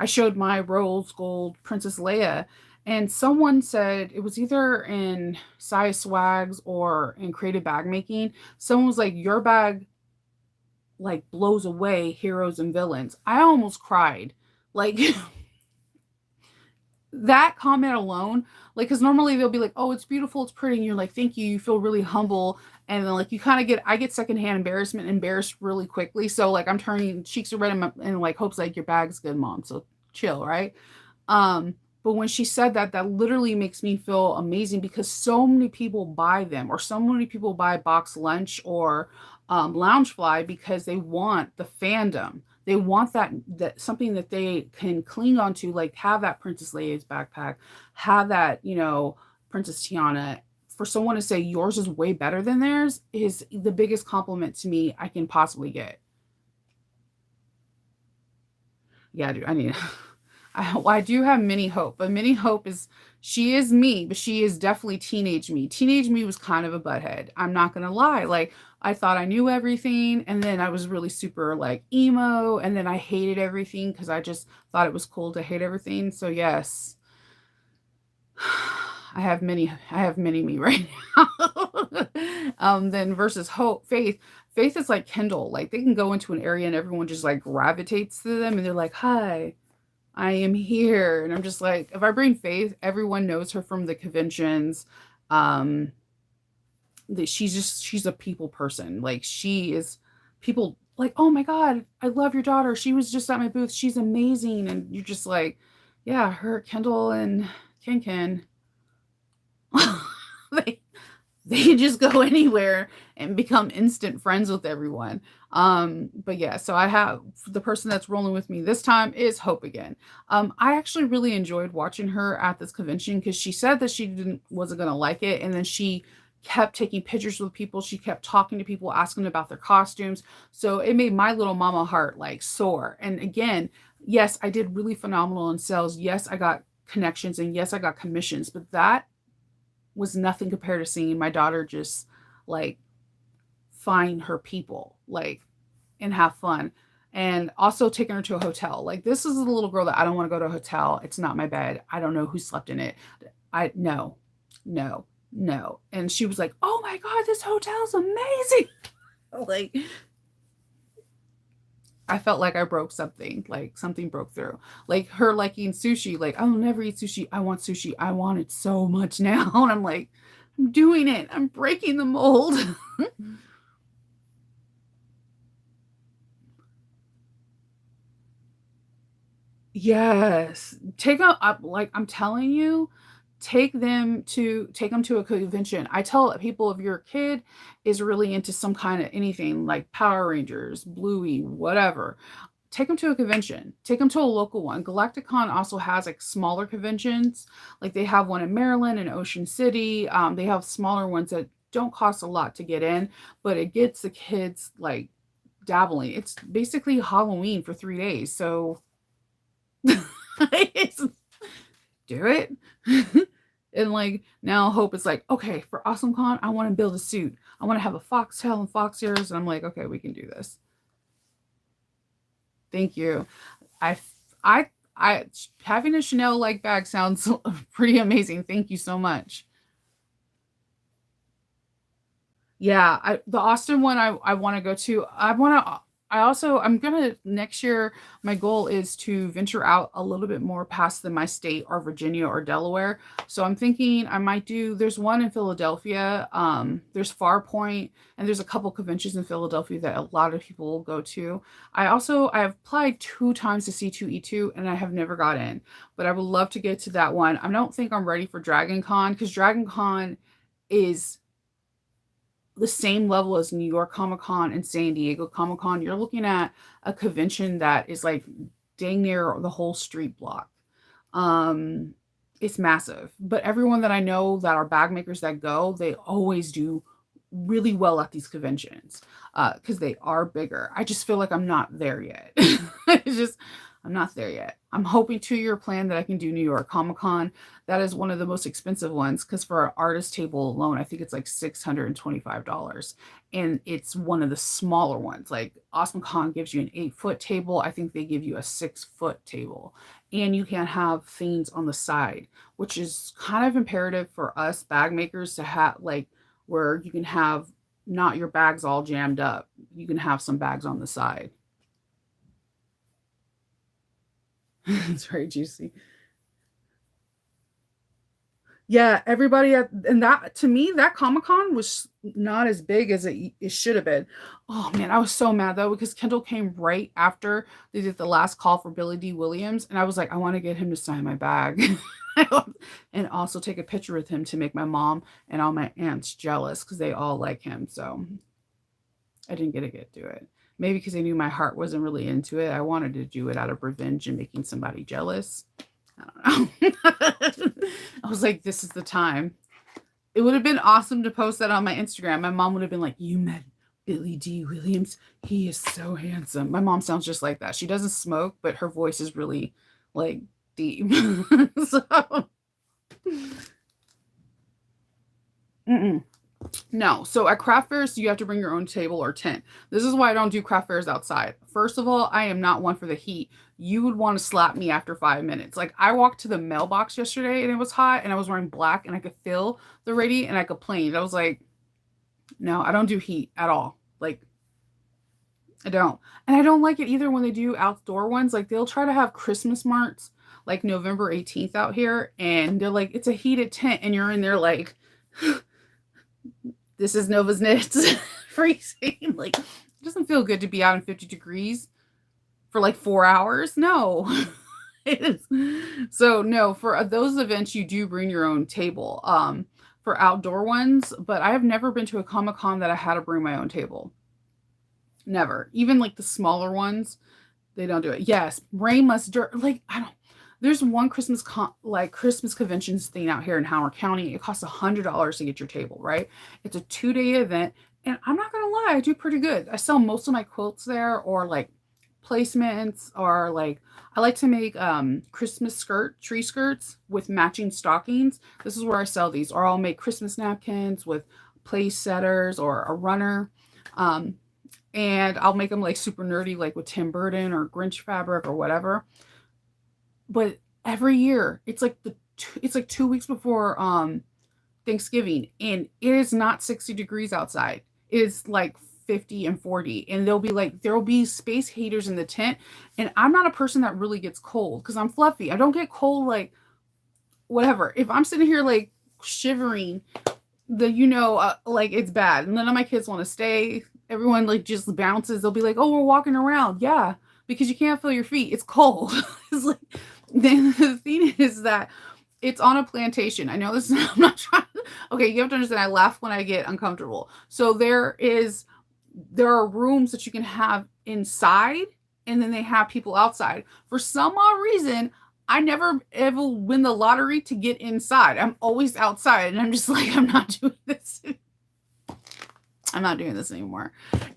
showed my rose gold Princess Leia, and someone said it was either in Size Swags or in Creative Bag Making. Someone was like, "Your bag like blows away heroes and villains." I almost cried. Like that comment alone, like, because normally they'll be like, "Oh, it's beautiful, it's pretty," and you're like, "Thank you." You feel really humble, and then like you kind of I get secondhand embarrassment, embarrassed really quickly. So like I'm turning cheeks are red and like hopes like your bag's good, mom. So chill, right? But when she said that, that literally makes me feel amazing because so many people buy them, or so many people buy box lunch or Loungefly because they want the fandom. They want that something that they can cling on to, like have that Princess Leia's backpack, have that, Princess Tiana. For someone to say yours is way better than theirs is the biggest compliment to me I can possibly get. Yeah, dude, I need. I do have Mini Hope, but Mini Hope she is me, but she is definitely teenage me. Teenage me was kind of a butthead. I'm not gonna lie. Like I thought I knew everything, and then I was really super like emo, and then I hated everything because I just thought it was cool to hate everything. So yes, I have many me right now. Then versus hope, faith. Faith is like Kendall. Like they can go into an area and everyone just like gravitates to them and they're like, "Hi, I am here." And I'm just like, if I bring Faith, everyone knows her from the conventions. Um, that she's a people person. Like she is people like, "Oh my God, I love your daughter. She was just at my booth. She's amazing." And you're just like, yeah, her, Kendall and Ken. they they can just go anywhere and become instant friends with everyone. But yeah, so I have the person that's rolling with me this time is Hope again. I actually really enjoyed watching her at this convention because she said that she didn't wasn't gonna like it, and then she kept taking pictures with people. She kept talking to people, asking about their costumes. So it made my little mama heart like soar. And again, yes, I did really phenomenal in sales. Yes, I got connections, and yes, I got commissions, but that was nothing compared to seeing my daughter just like find her people, like, and have fun. and also taking her to a hotel. Like, this is a little girl that I don't want to go to a hotel. It's not my bed. I don't know who slept in it. I no, no, no. And she was like, "Oh my God, this hotel's amazing." Like, I felt like I broke something, like something broke through. Like her liking sushi, like, I'll never eat sushi. I want sushi. I want it so much now. And I'm like, I'm doing it. I'm breaking the mold. Yes. Take them up, like I'm telling you, take them to a convention. I tell people if your kid is really into some kind of anything like Power Rangers, Bluey, whatever, take them to a convention. Take them to a local one. Galacticon also has like smaller conventions. Like they have one in Maryland and Ocean City. They have smaller ones that don't cost a lot to get in, but it gets the kids like dabbling. It's basically Halloween for 3 days. So it's, do it. And like now Hope is like, okay, for Awesome Con, I want to build a suit. I want to have a foxtail and fox ears. And I'm like, okay, we can do this. Thank you. I, I, having a Chanel like bag sounds pretty amazing. Thank you so much. Yeah, the Austin one I want to go to. I'm gonna next year. My goal is to venture out a little bit more past than my state or Virginia or Delaware. So I'm thinking I might do. There's one in Philadelphia. There's Farpoint, and there's a couple conventions in Philadelphia that a lot of people will go to. I've applied 2 times to C2E2, and I have never got in. But I would love to get to that one. I don't think I'm ready for Dragon Con because Dragon Con is the same level as New York Comic Con and San Diego Comic Con. You're looking at a convention that is like dang near the whole street block. Um, it's massive, but everyone that I know that are bag makers that go, they always do really well at these conventions because they are bigger. I just feel like I'm not there yet. It's just I'm not there yet. I'm hoping 2 year plan that I can do New York Comic Con. That is one of the most expensive ones because for an artist table alone, I think it's like $625. And it's one of the smaller ones. Like Awesome Con gives you an 8 foot table. I think they give you a 6 foot table. And you can have things on the side, which is kind of imperative for us bag makers to have like where you can have not your bags all jammed up. You can have some bags on the side. It's very juicy. Yeah, everybody at and that to me that Comic Con was not as big as it should have been. Oh man, I was so mad though because Kendall came right after they did the last call for Billy D. Williams, and I was like, I want to get him to sign my bag, and also take a picture with him to make my mom and all my aunts jealous because they all like him. So I didn't get to do it. Maybe because I knew my heart wasn't really into it. I wanted to do it out of revenge and making somebody jealous. I don't know. I was like, this is the time. It would have been awesome to post that on my Instagram. My mom would have been like, you met Billy D. Williams. He is so handsome. My mom sounds just like that. She doesn't smoke, but her voice is really like deep. So, mm-mm. No. So at craft fairs, you have to bring your own table or tent. This is why I don't do craft fairs outside. First of all, I am not one for the heat. You would want to slap me after 5 minutes. Like I walked to the mailbox yesterday and it was hot and I was wearing black and I could feel the radiant and I complained. I was like, no, I don't do heat at all. Like I don't. And I don't like it either when they do outdoor ones. Like they'll try to have Christmas marts like November 18th out here and they're like, it's a heated tent and you're in there like this is Nova's Knits freezing. Like, it doesn't feel good to be out in 50 degrees for like 4 hours. No. It is. So no, for those events you do bring your own table. For outdoor ones, but I have never been to a Comic Con that I had to bring my own table. Never. Even like the smaller ones, they don't do it. Yes, rain must dirt. Like I don't. There's one like Christmas conventions thing out here in Howard County. It costs $100 to get your table, right? It's a 2 day event, and I'm not gonna lie, I do pretty good. I sell most of my quilts there, or like placements, or like I like to make Christmas tree skirts with matching stockings. This is where I sell these, or I'll make Christmas napkins with place setters or a runner. Um, and I'll make them like super nerdy, like with Tim Burton or Grinch fabric or whatever. But every year, it's like 2 weeks before Thanksgiving, and it is not 60 degrees outside. It is like 50 and 40, and there'll be space heaters in the tent. And I'm not a person that really gets cold because I'm fluffy. I don't get cold like whatever. If I'm sitting here like shivering, like it's bad. And none of my kids want to stay. Everyone like just bounces. They'll be like, "Oh, we're walking around." Yeah, because you can't feel your feet. It's cold. It's like then the thing is that it's on a plantation. I know this is I'm not trying. Okay, you have to understand. I laugh when I get uncomfortable. So there are rooms that you can have inside, and then they have people outside. For some odd reason, I never ever win the lottery to get inside. I'm always outside, and I'm just like, I'm not doing this. I'm not doing this anymore.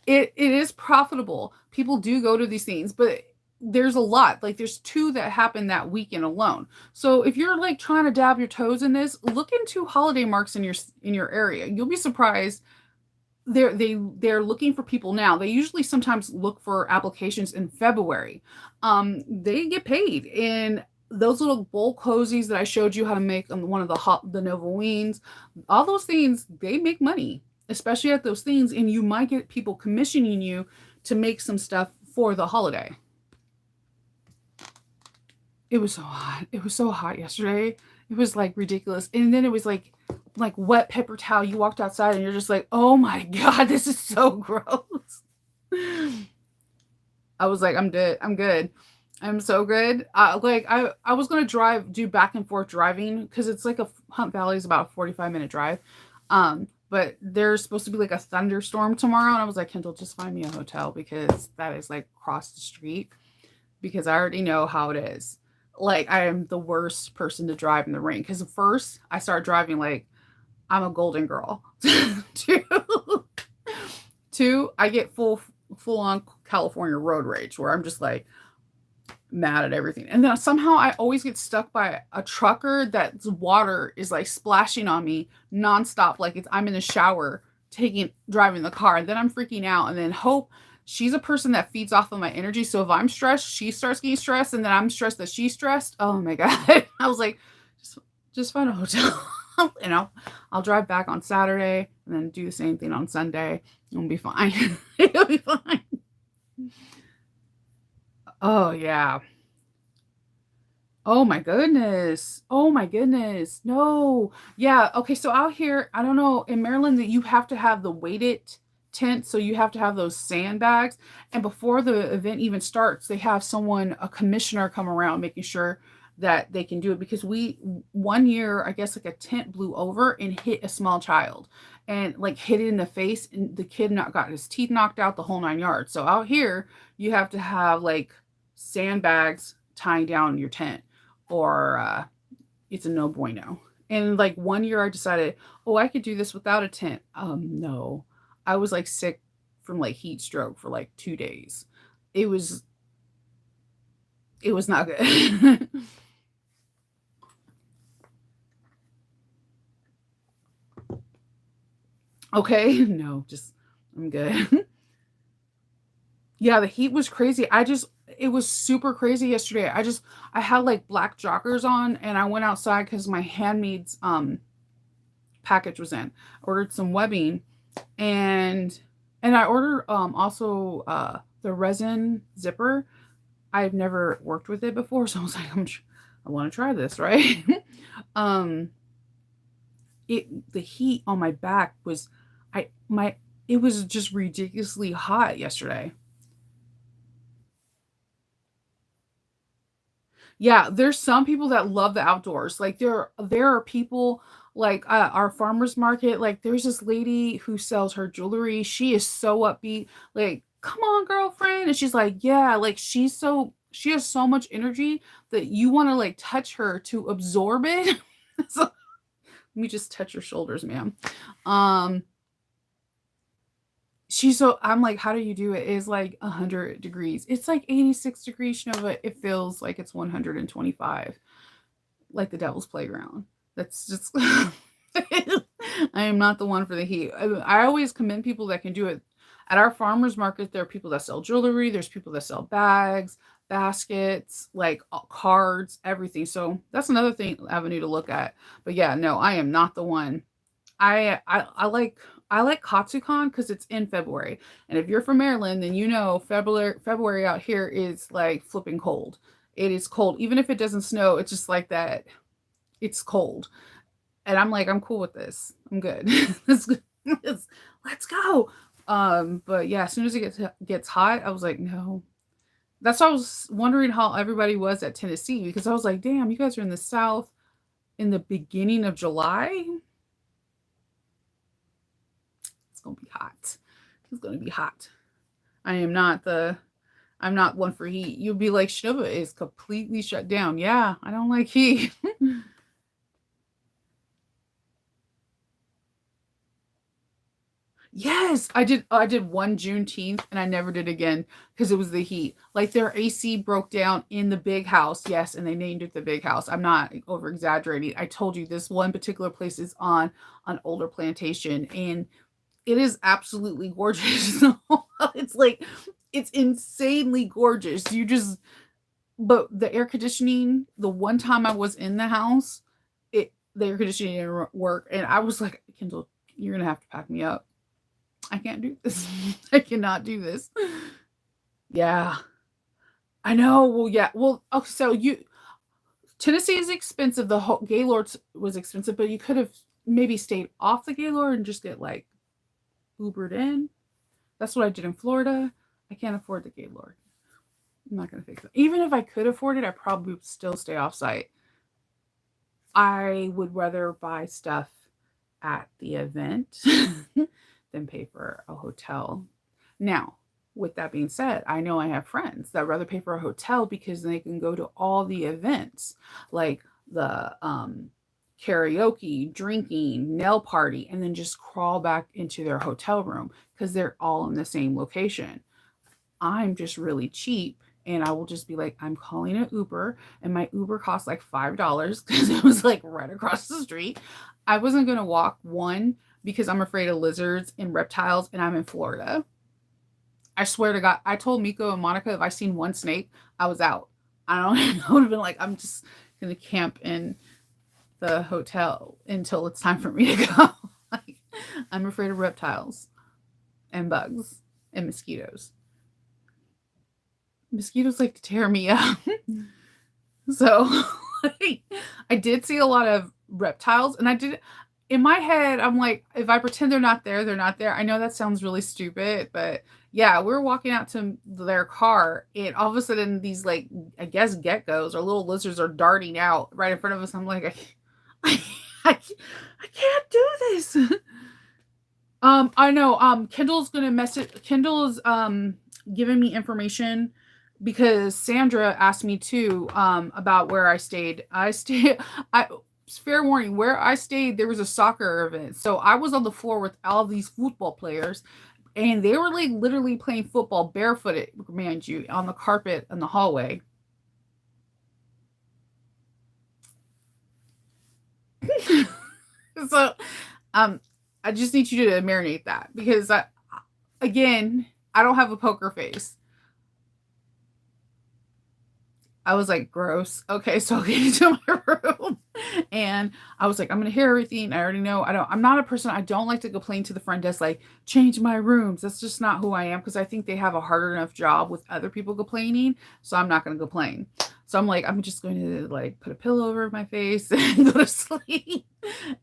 It is profitable. People do go to these things, but there's a lot. Like there's two that happen that weekend alone. So if you're like trying to dab your toes in this, look into holiday marks in your area. You'll be surprised. They're looking for people now. They usually sometimes look for applications in February. They get paid, and those little bowl cozies that I showed you how to make on one of the Nova Weens, all those things, they make money, especially at those things, and you might get people commissioning you to make some stuff for the holiday. It was so hot. It was so hot yesterday. It was like ridiculous. And then it was like wet paper towel. You walked outside and you're just like, "Oh my god, this is so gross." I was like, "I'm good. I'm good. I'm so good." I was gonna do back and forth driving because it's like Hunt Valley is about a 45-minute drive. But there's supposed to be like a thunderstorm tomorrow, and I was like, "Kendall, just find me a hotel because that is like across the street." Because I already know how it is. Like I am the worst person to drive in the rain. Because first I start driving like I'm a golden girl. two, two, I get full on California road rage where I'm just like mad at everything. And then somehow I always get stuck by a trucker that's water is like splashing on me nonstop, like I'm in the shower driving the car, and then I'm freaking out. And then Hope, she's a person that feeds off of my energy. So if I'm stressed, she starts getting stressed, and then I'm stressed that she's stressed. Oh my god. I was like, just find a hotel. And I'll drive back on Saturday and then do the same thing on Sunday. It'll be fine. It'll be fine. Oh yeah. Oh my goodness. Oh my goodness. No. Yeah. Okay. So out here, I don't know, in Maryland that you have to have the weighted tent. So you have to have those sandbags. And before the event even starts, they have a commissioner come around making sure that they can do it because one year, I guess like a tent blew over and hit a small child and like hit it in the face, and the kid got his teeth knocked out, the whole 9 yards. So out here, you have to have like sandbags tying down your tent or it's a no bueno. And like one year I decided, oh, I could do this without a tent. No. I was like sick from like heat stroke for like 2 days. It was it was not good. Okay, no, just I'm good. Yeah, the heat was crazy. It was super crazy yesterday. I had like black joggers on and I went outside because my handmaid's package was in. Ordered some webbing and I ordered also the resin zipper. I've never worked with it before, so I was like, I want to try this, right? um the heat on my back was I my it was just ridiculously hot yesterday. Yeah, there's some people that love the outdoors. Like there are people like our farmers market. Like there's this lady who sells her jewelry. She is so upbeat. Like, come on, girlfriend. And she's like, yeah, like she has so much energy that you want to like touch her to absorb it. So let me just touch your shoulders, ma'am. Um, I'm like, how do you do it? It's like 100 degrees. It's like 86 degrees, Nova. It feels like it's 125, like the devil's playground. That's just I am not the one for the heat. I always commend people that can do it. At our farmers market, there are people that sell jewelry, there's people that sell bags, baskets, like cards, everything. So that's another thing avenue to look at. But yeah, no, I am not the one. I like Katsucon because it's in February. And if you're from Maryland, then you know February out here is like flipping cold. It is cold. Even if it doesn't snow, it's just like that. It's cold. And I'm like, I'm cool with this. I'm good. let's, let's go. But yeah, as soon as it gets hot, I was like, no. That's why I was wondering how everybody was at Tennessee because I was like, damn, you guys are in the South in the beginning of July. It's gonna be hot. It's gonna be hot. I am not the I'm not one for heat. You'll be like, Shiva is completely shut down. Yeah, I don't like heat. Yes, I did one Juneteenth and I never did again because it was the heat. Like their AC broke down in the big house. Yes, and they named it the big house. I'm not over exaggerating. I told you this one particular place is on an older plantation and it is absolutely gorgeous. It's like it's insanely gorgeous. You just but the air conditioning, the one time I was in the house, the air conditioning didn't work and I was like, Kendall, you're gonna have to pack me up. I can't do this. I cannot do this. Yeah, I know. Well, yeah. Well, okay, so you Tennessee is expensive. The whole Gaylord was expensive, but you could have maybe stayed off the Gaylord and just get like Ubered in. That's what I did in Florida. I can't afford the Gaylord. I'm not gonna fix it. Even if I could afford it, I probably would still stay off site. I would rather buy stuff at the event than pay for a hotel. Now, with that being said, I know I have friends that rather pay for a hotel because they can go to all the events like the karaoke, drinking, nail party, and then just crawl back into their hotel room because they're all in the same location. I'm just really cheap and I will just be like, I'm calling an Uber, and my Uber cost like $5 because it was like right across the street. I wasn't gonna walk one because I'm afraid of lizards and reptiles, and I'm in Florida. I swear to God, I told Miko and Monica if I seen one snake, I was out. I don't I would have been like, I'm just gonna camp in the hotel until it's time for me to go. Like, I'm afraid of reptiles and bugs and mosquitoes. Mosquitoes like to tear me up. So like, I did see a lot of reptiles, and I did in my head, I'm like, if I pretend they're not there, they're not there. I know that sounds really stupid, but yeah, we were walking out to their car, and all of a sudden, these like, I guess geckos or little lizards are darting out right in front of us. I'm like, I, I, I can't do this. I know. Kendall's gonna message. Kendall is giving me information because Sandra asked me too about where I stayed. I stayed. I fair warning, where I stayed there was a soccer event, so I was on the floor with all these football players, and they were like literally playing football barefooted, mind you, on the carpet in the hallway. So, um, I just need you to marinate that because again, I don't have a poker face. I was like, gross. Okay, so I get into my room and I was like, I'm gonna hear everything. I already know. I'm not a person, I don't like to complain to the front desk, like, change my rooms. That's just not who I am because I think they have a harder enough job with other people complaining. So I'm not gonna complain. So I'm like, I'm just going to like put a pillow over my face and go to sleep.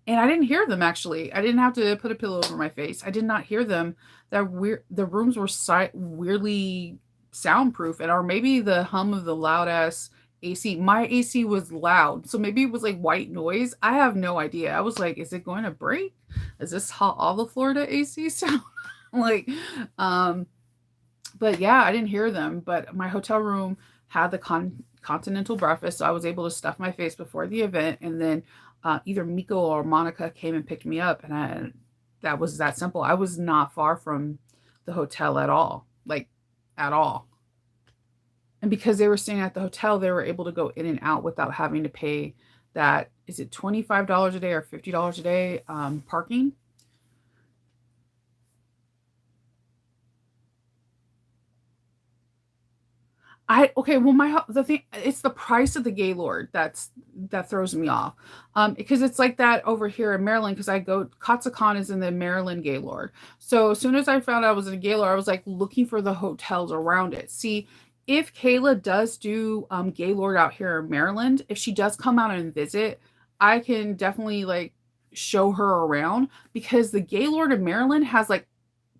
And I didn't hear them actually. I didn't have to put a pillow over my face. I did not hear them. That weird the rooms were weirdly soundproof, and or maybe the hum of the loud ass AC. My AC was loud, so maybe it was like white noise. I have no idea. I was like, is it going to break? Is this how all the Florida AC sound? Like, um, but yeah, I didn't hear them. But my hotel room had the continental breakfast, so I was able to stuff my face before the event, and then either Miko or Monica came and picked me up, and that was that simple. I was not far from the hotel at all, like at all. And because they were staying at the hotel, they were able to go in and out without having to pay that. Is it $25 a day or $50 a day parking? Okay, well, the thing, it's the price of the Gaylord that throws me off. Because it's like that over here in Maryland. Because I go Katsucon is in the Maryland Gaylord. So as soon as I found out I was in a Gaylord, I was like looking for the hotels around it. See, if Kayla does do Gaylord out here in Maryland, if she does come out and visit, I can definitely like show her around because the Gaylord in Maryland has like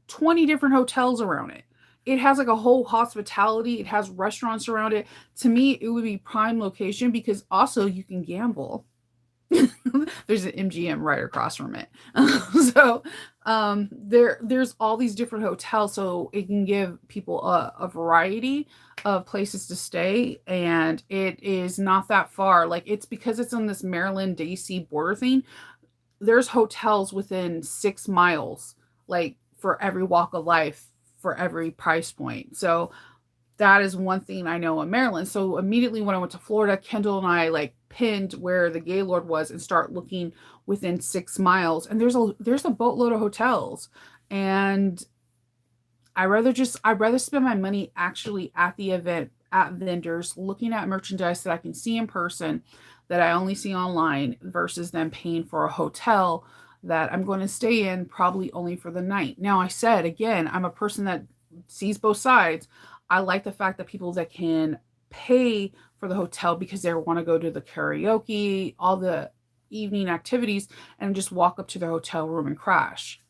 20 different hotels around it. It has like a whole hospitality, it has restaurants around it. To me, it would be prime location because also you can gamble. There's an MGM right across from it. So there's all these different hotels so it can give people a variety of places to stay and it is not that far. Like it's because it's on this Maryland DC border thing. There's hotels within 6 miles, like for every walk of life, for every price point. So that is one thing I know in Maryland. So immediately when I went to Florida, Kendall and I like pinned where the Gaylord was and start looking within 6 miles. And there's a boatload of hotels. And I'd rather spend my money actually at the event at vendors looking at merchandise that I can see in person that I only see online versus them paying for a hotel that I'm going to stay in probably only for the night. Now I said again, I'm a person that sees both sides. I like the fact that people that can pay for the hotel because they want to go to the karaoke, all the evening activities and just walk up to their hotel room and crash.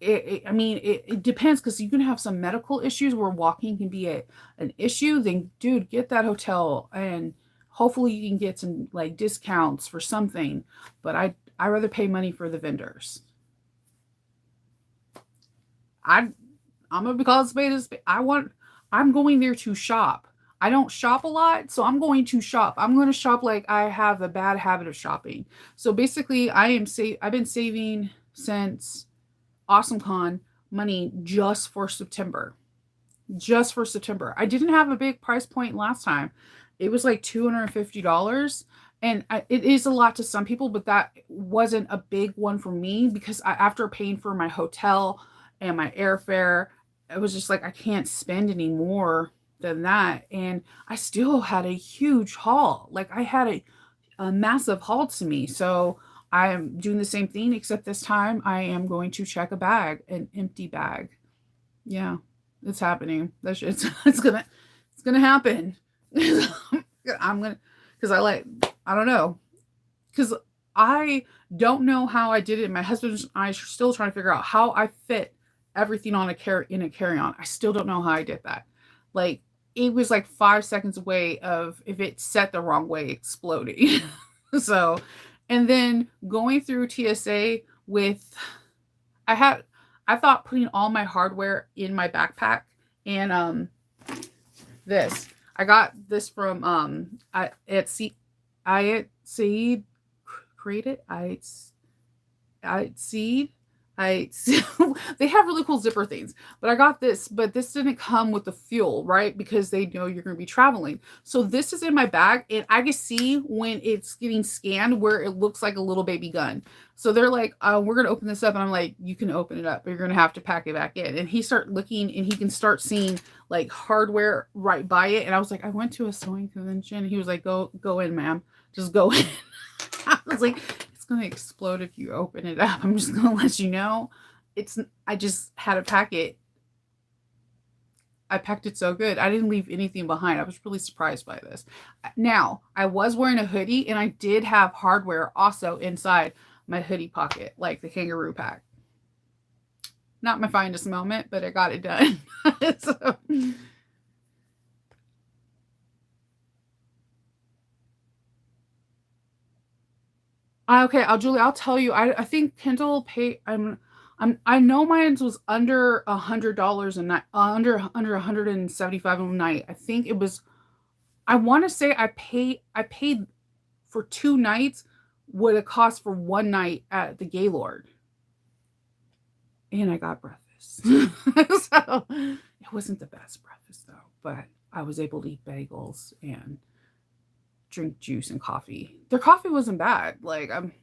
I mean, it depends because you can have some medical issues where walking can be an issue. Then, dude, get that hotel and hopefully you can get some like discounts for something. But I rather pay money for the vendors. I I'm gonna call it spade a spade. I'm going there to shop. I don't shop a lot, so I'm going to shop. I'm going to shop like I have a bad habit of shopping. So basically, I've been saving since AwesomeCon money just for September. Just for September. I didn't have a big price point last time. It was like $250. And it is a lot to some people, but that wasn't a big one for me because after paying for my hotel and my airfare, it was just like I can't spend any more than that. And I still had a huge haul. Like I had a massive haul to me. So I'm doing the same thing, except this time I am going to check a bag, an empty bag. Yeah, it's happening. That's it's gonna happen. I'm gonna because I don't know because I don't know how I did it. My husband and I are still trying to figure out how I fit everything on a carry on. I still don't know how I did that. Like it was like 5 seconds away of if it set the wrong way exploding. So, and then going through TSA with I had I thought putting all my hardware in my backpack and this I got this from I at Seed created I Seed I they have really cool zipper things, but I got this, but this didn't come with the fuel, right? Because they know you're going to be traveling. So this is in my bag, and I can see when it's getting scanned where it looks like a little baby gun. So they're like, "We're going to open this up," and I'm like, "You can open it up, but you're going to have to pack it back in." And he start looking, and he can start seeing like hardware right by it. And I was like, "I went to a sewing convention." He was like, "Go in, ma'am, just go in." I was like, it's gonna explode if you open it up. I'm just gonna let you know. It's I just had a packet. I packed it so good. I didn't leave anything behind. I was really surprised by this. Now, I was wearing a hoodie and I did have hardware also inside my hoodie pocket, like the kangaroo pack. Not my finest moment, but I got it done. So, okay, Julie, I'll tell you. I think Kindle pay. I know mine was under $100 a night, under 175 a night. I think it was. I want to say I paid for 2 nights what it cost for one night at the Gaylord, and I got breakfast. So it wasn't the best breakfast though, but I was able to eat bagels and drink juice and coffee. Their coffee wasn't bad. Like I'm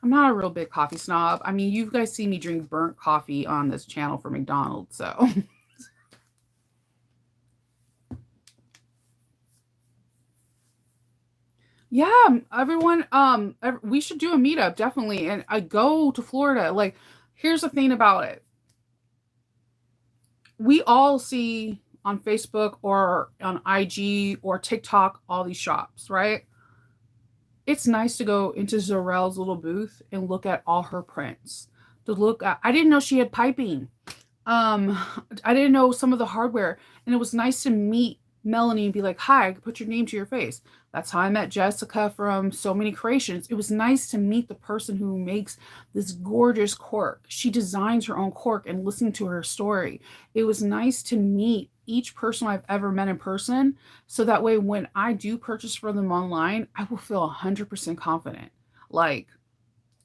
not a real big coffee snob. I mean, you guys see me drink burnt coffee on this channel for McDonald's, so Yeah, everyone, we should do a meetup, definitely. And I go to Florida. Like, here's the thing about it. We all see on Facebook or on IG or TikTok all these shops, right? It's nice to go into Zorel's little booth and look at all her prints. To look at, I didn't know she had piping. Um, I didn't know some of the hardware, and it was nice to meet Melanie and be like, "Hi, put your name to your face." That's how I met Jessica from So Many Creations. It was nice to meet the person who makes this gorgeous cork. She designs her own cork and listen to her story. It was nice to meet each person I've ever met in person, so that way when I do purchase from them online, I will feel 100% confident. Like,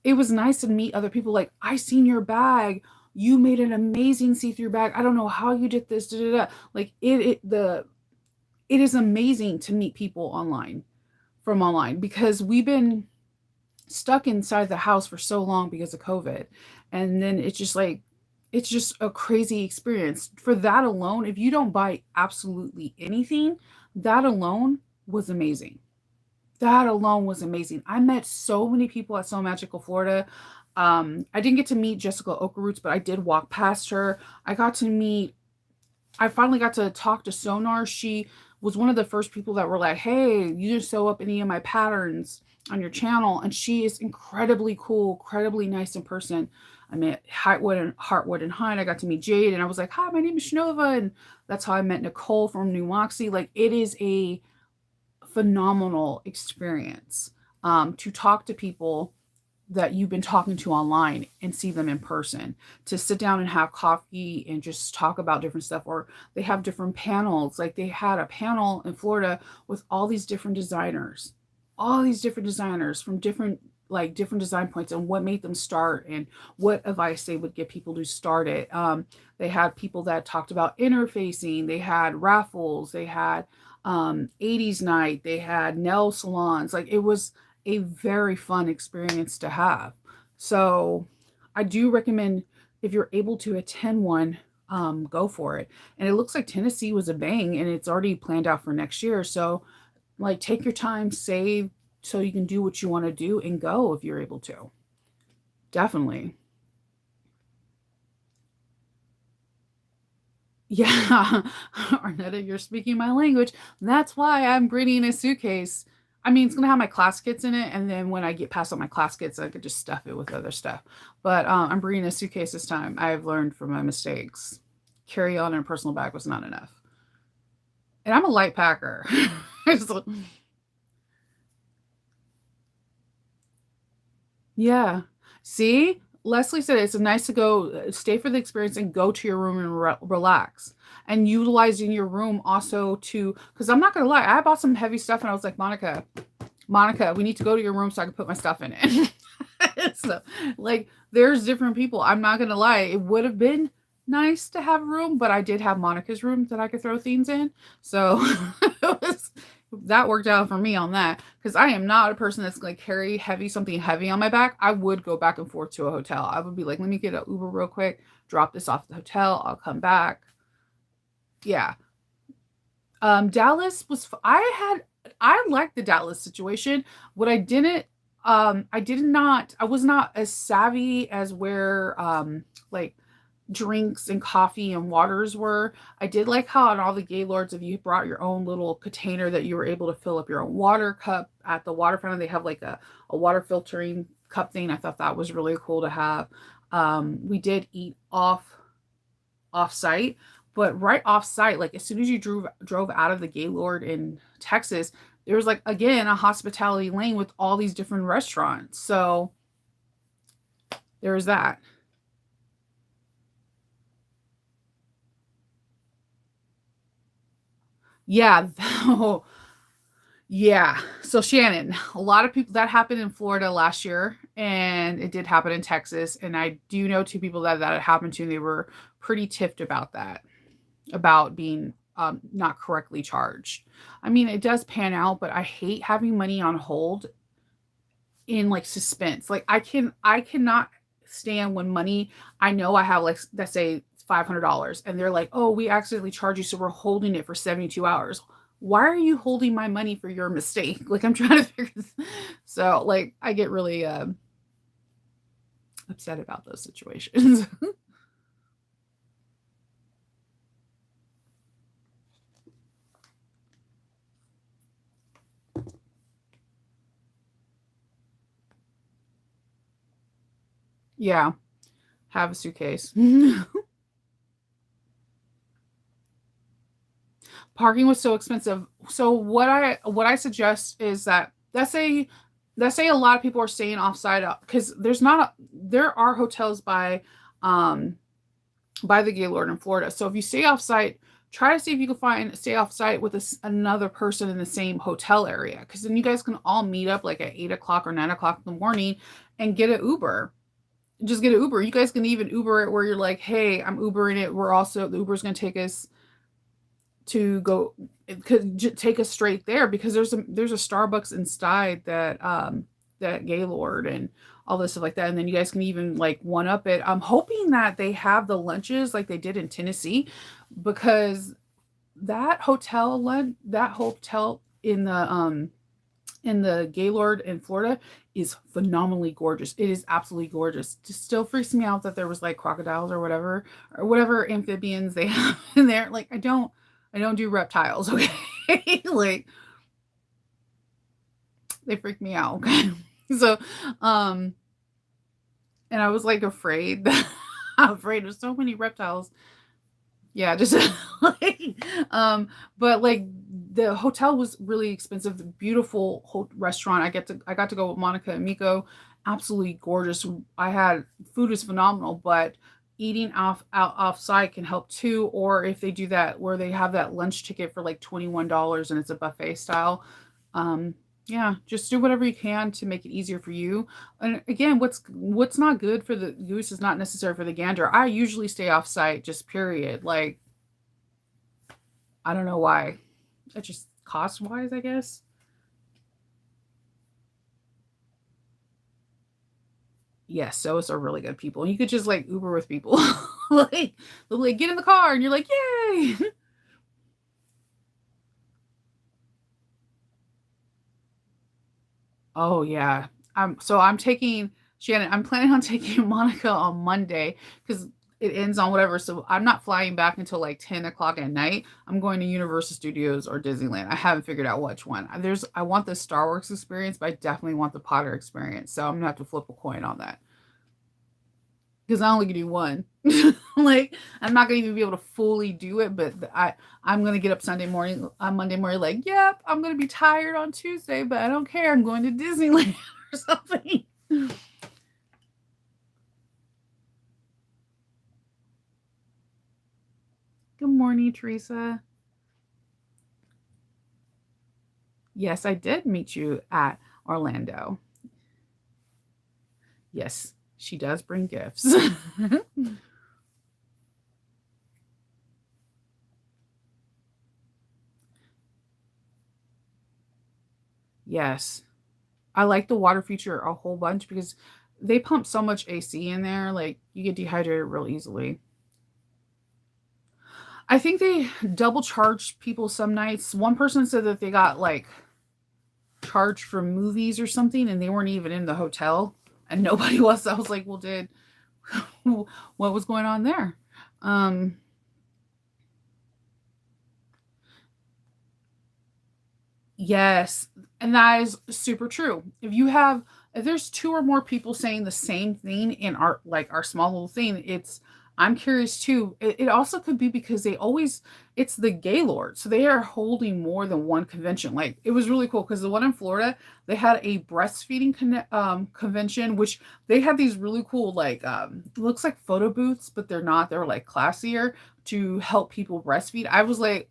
it was nice to meet other people. Like, I seen your bag, you made an amazing see-through bag, I don't know how you did this, da, da, da. Like, it is amazing to meet people online, from online, because we've been stuck inside the house for so long because of COVID. And then it's just like, it's just a crazy experience. For that alone, if you don't buy absolutely anything, that alone was amazing. That alone was amazing. I met so many people at So Magical Florida. I didn't get to meet Jessica Okeroots, but I did walk past her. I finally got to talk to Sonar. She was one of the first people that were like, "Hey, you didn't sew up any of my patterns on your channel." And she is incredibly cool, incredibly nice in person. I met Heartwood and Hine. I got to meet Jade, and I was like, "Hi, my name is Shnova," and that's how I met Nicole from New Moxie. Like, it is a phenomenal experience, to talk to people that you've been talking to online and see them in person, to sit down and have coffee and just talk about different stuff. Or they have different panels. Like, they had a panel in Florida with all these different designers from different design points, and what made them start and what advice they would give people to start it. They had people that talked about interfacing, they had raffles, they had 80s night, they had nail salons. Like, it was a very fun experience to have. So I do recommend, if you're able to attend one, go for it. And it looks like Tennessee was a bang, and it's already planned out for next year. So, like, take your time, save, so you can do what you want to do and go if you're able to. Definitely. Yeah. Arnetta, you're speaking my language. That's why I'm bringing a suitcase. I mean, it's gonna have my class kits in it, and then when I get past all my class kits, I could just stuff it with other stuff. But I'm bringing a suitcase this time. I've learned from my mistakes. Carry on in a personal bag was not enough, and I'm a light packer. So, yeah. See, Leslie said it's nice to go, stay for the experience and go to your room and relax. And utilizing your room also to, because I'm not gonna lie, I bought some heavy stuff and I was like, Monica, we need to go to your room so I can put my stuff in it. So, like, there's different people. I'm not gonna lie, it would have been nice to have a room, but I did have Monica's room that I could throw things in. So it was, that worked out for me on that, because I am not a person that's going to carry something heavy on my back. I would go back and forth to a hotel. I would be like, let me get an Uber real quick, drop this off at the hotel, I'll come back. Yeah. Dallas was, I liked the Dallas situation. What I didn't, I was not as savvy as where, like, drinks and coffee and waters were. I did like how on all the Gaylords, if you brought your own little container, that you were able to fill up your own water cup at the water fountain. They have like a water filtering cup thing. I thought that was really cool to have. We did eat off site, but right off site, like as soon as you drove out of the Gaylord in Texas, there was like again a hospitality lane with all these different restaurants. So there was that. Yeah. Yeah. So Shannon, a lot of people, that happened in Florida last year, and it did happen in Texas. And I do know two people that it happened to, and they were pretty tiffed about that, about being not correctly charged. I mean, it does pan out, but I hate having money on hold in like suspense. Like, I cannot stand when money, I know I have, like, let's say $500, and they're like, "Oh, we accidentally charged you, so we're holding it for 72 hours." why are you holding my money for your mistake? Like, I'm trying to figure this. So, like, I get really upset about those situations. Yeah, have a suitcase. Parking was so expensive. So what I suggest is that let's say a lot of people are staying offsite because there are hotels by the Gaylord in Florida. So if you stay offsite, try to see if you can stay offsite with another person in the same hotel area, because then you guys can all meet up like at 8 o'clock or 9 o'clock in the morning and get an Uber. Just get an Uber. You guys can even Uber it where you're like, hey, I'm Ubering it. The Uber's gonna take us to go. It could take us straight there because there's a Starbucks inside that Gaylord and all this stuff like that. And then you guys can even like one up it. I'm hoping that they have the lunches like they did in Tennessee, because that hotel in the Gaylord in Florida is phenomenally gorgeous. It is absolutely gorgeous. Just still freaks me out that there was like crocodiles or whatever amphibians they have in there. Like, I don't do reptiles, okay? Like, they freak me out, okay? So, um, and I was like afraid that I'm afraid of so many reptiles. Yeah, just like, but like the hotel was really expensive. The beautiful restaurant. I got to go with Monica and Miko. Absolutely gorgeous. I had food is phenomenal, but eating off site can help too. Or if they do that where they have that lunch ticket for like $21 and it's a buffet style, um, yeah, just do whatever you can to make it easier for you. And again, what's not good for the goose is not necessary for the gander. I usually stay off site, just period. Like, I don't know why. It just cost wise, I guess. Yes, so are really good people. You could just like Uber with people. Like, they'll like get in the car and you're like, yay. Oh yeah. I'm taking Shannon, I'm planning on taking Monica on Monday because it ends on whatever. So I'm not flying back until like 10 o'clock at night. I'm going to Universal Studios or Disneyland. I haven't figured out which one. I want the Star Wars experience, but I definitely want the Potter experience. So I'm gonna have to flip a coin on that. Because I only can do one. Like, I'm not gonna even be able to fully do it, but I'm gonna get up Sunday morning on Monday morning, like, yep, I'm gonna be tired on Tuesday, but I don't care. I'm going to Disneyland or something. Good morning, Teresa. Yes, I did meet you at Orlando. Yes, she does bring gifts. Yes. I like the water feature a whole bunch because they pump so much AC in there, like you get dehydrated real easily. I think they double charge people some nights. One person said that they got like charged for movies or something and they weren't even in the hotel and nobody was. I was like, well, what was going on there? Um, yes, and that is super true. If there's two or more people saying the same thing in our small little thing, I'm curious too. It also could be because it's the Gaylord, so they are holding more than one convention. Like, it was really cool because the one in Florida, they had a breastfeeding convention, which they had these really cool like looks like photo booths, but they're not. They're like classier to help people breastfeed.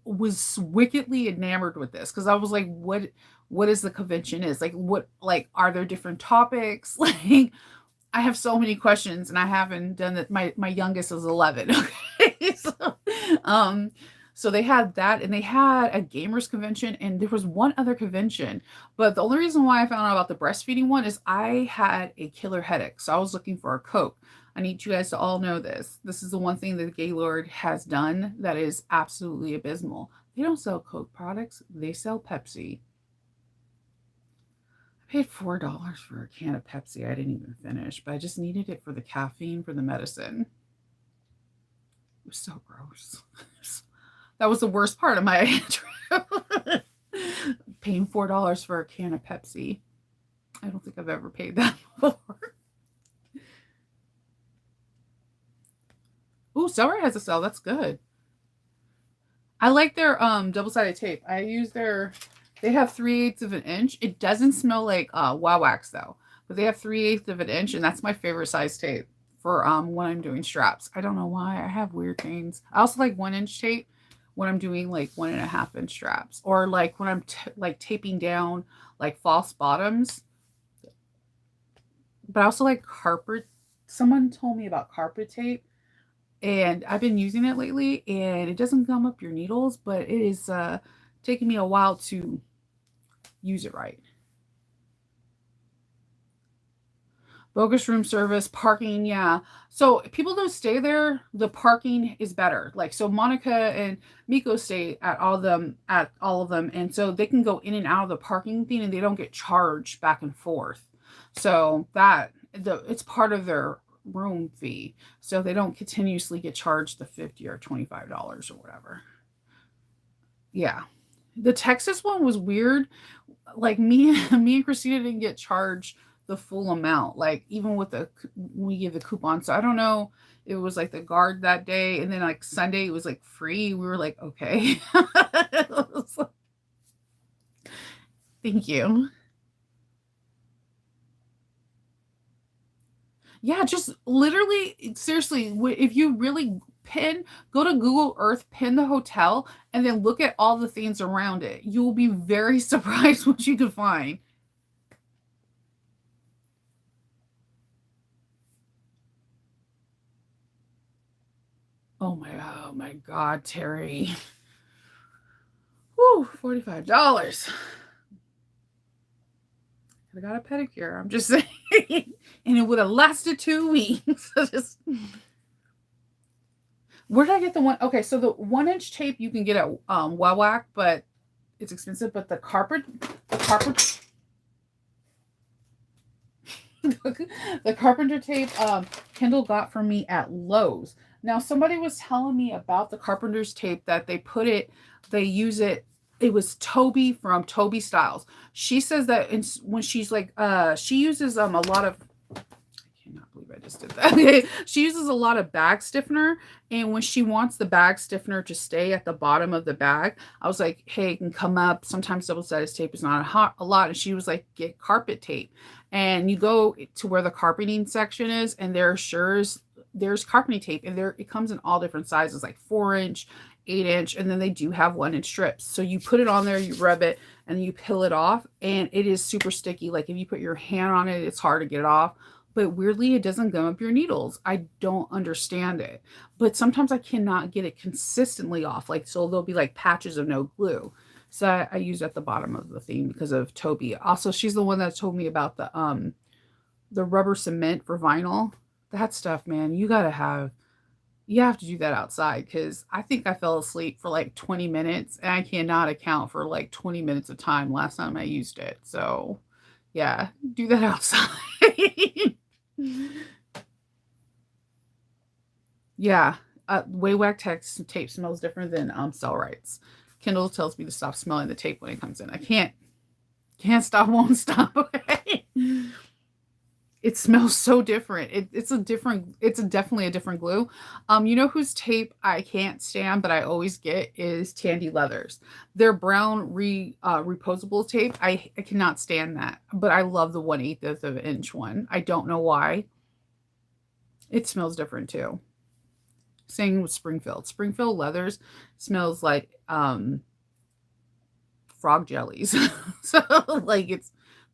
Was wickedly enamored with this because I was like, what is the convention is like, what, like, are there different topics? Like, I have so many questions and I haven't done that. My youngest is 11. Okay. Um so they had that and they had a gamers convention and there was one other convention. But the only reason why I found out about the breastfeeding one is I had a killer headache. So I was looking for a Coke. I need you guys to all know this. This is the one thing that Gaylord has done that is absolutely abysmal. They don't sell Coke products. They sell Pepsi. I paid $4 for a can of Pepsi. I didn't even finish, but I just needed it for the caffeine for the medicine. It was so gross. That was the worst part of my trip. Paying $4 for a can of Pepsi. I don't think I've ever paid that before. Ooh, Celery has a sale. That's good. I like their double-sided tape. I use their, they have 3/8 of an inch. It doesn't smell like Wow Wax though, but they have 3/8 of an inch, and that's my favorite size tape for when I'm doing straps. I don't know why. I have weird things. I also like 1-inch tape when I'm doing like 1.5-inch straps, or like when I'm like taping down like false bottoms. But I also like carpet. Someone told me about carpet tape, and I've been using it lately, and it doesn't gum up your needles, but it is taking me a while to use it right. Bogus room service, parking, yeah. So people don't stay there, the parking is better. Like so Monica and Miko stay at all of them, and so they can go in and out of the parking thing and they don't get charged back and forth. So that it's part of their room fee. So they don't continuously get charged the 50 or $25 or whatever. Yeah. The Texas one was weird. Like me and Christina didn't get charged the full amount. Like even with the we give the coupon. So I don't know. It was like the guard that day, and then like Sunday it was like free. We were like, okay. Thank you. Yeah, just literally, seriously, if you really go to Google Earth, pin the hotel, and then look at all the things around it. You will be very surprised what you can find. Oh my God, Terry. Whew, $45. Could have got a pedicure. I'm just saying. And it would have lasted 2 weeks. Just, where did I get the one? Okay, so the 1-inch tape you can get at Wawac, but it's expensive. But the carpet, the carpenter tape Kendall got for me at Lowe's. Now somebody was telling me about the carpenter's tape that they use it. It was Toby from Toby Styles. She says that when she's like she uses a lot of, I cannot believe I just did that. She uses a lot of bag stiffener, and when she wants the bag stiffener to stay at the bottom of the bag, I was like, hey, it can come up. Sometimes double-sided tape is not a lot, and she was like, get carpet tape. And you go to where the carpeting section is, and there's carpeting tape, and there it comes in all different sizes, like 4-inch, 8-inch, and then they do have 1-inch strips. So you put it on there, you rub it, and you peel it off, and it is super sticky. Like if you put your hand on it, it's hard to get it off. But weirdly, it doesn't gum up your needles. I don't understand it. But sometimes I cannot get it consistently off. Like so there'll be like patches of no glue. So I use at the bottom of the thing because of Toby. Also, she's the one that told me about the rubber cement for vinyl. That stuff, man, you have to do that outside because I think I fell asleep for like 20 minutes and I cannot account for like 20 minutes of time last time I used it. So, yeah, do that outside. Yeah, Waywack text tape smells different than Cellrites. Kindle tells me to stop smelling the tape when it comes in. I can't stop, won't stop. Okay. It smells so different. It's definitely a different glue. You know whose tape I can't stand, but I always get is Tandy Leathers. Their brown reposable tape. I cannot stand that, but I love the 1/8 of an inch one. I don't know why. It smells different too. Same with Springfield. Springfield Leathers smells like frog jellies. So like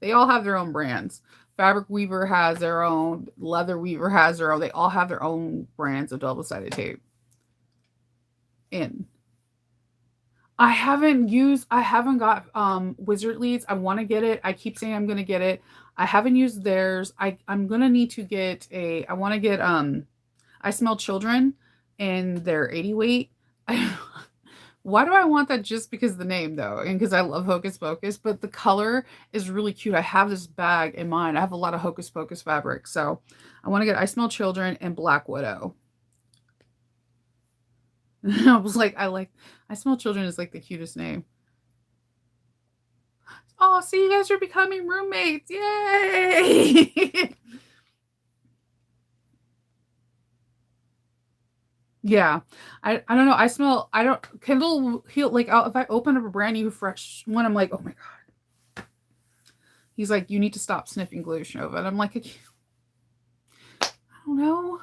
they all have their own brands. Fabric Weaver has their own, Leather Weaver has their own. They all have their own brands of double-sided tape. And I haven't got Wizard Leads. I want to get it. I keep saying I'm going to get it. I haven't used theirs. I'm going to need to get I want to get I Smell Children and their 80 weight. Why do I want that just because of the name though? And because I love Hocus Pocus, but the color is really cute. I have this bag in mind. I have a lot of Hocus Pocus fabric. So I want to get I Smell Children and Black Widow. I was like, I Smell Children is like the cutest name. Oh, see, you guys are becoming roommates. Yay! Yeah. I don't know. I don't, Kindle, he'll like, if I open up a brand new fresh one, I'm like, oh my God. He's like, you need to stop sniffing glue, Shova. And I'm like, I don't know.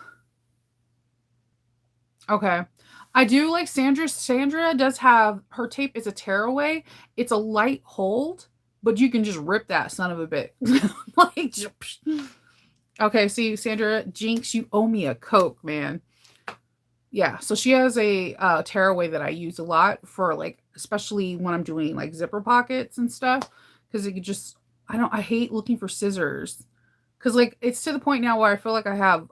Okay. I do like Sandra. Sandra does have her tape is a tearaway. It's a light hold, but you can just rip that son of a bit. Like, okay, see, Sandra, Jinx, you owe me a Coke, man. Yeah, so she has a tearaway that I use a lot for like, especially when I'm doing like zipper pockets and stuff, because it could just, I hate looking for scissors, because like it's to the point now where I feel like I have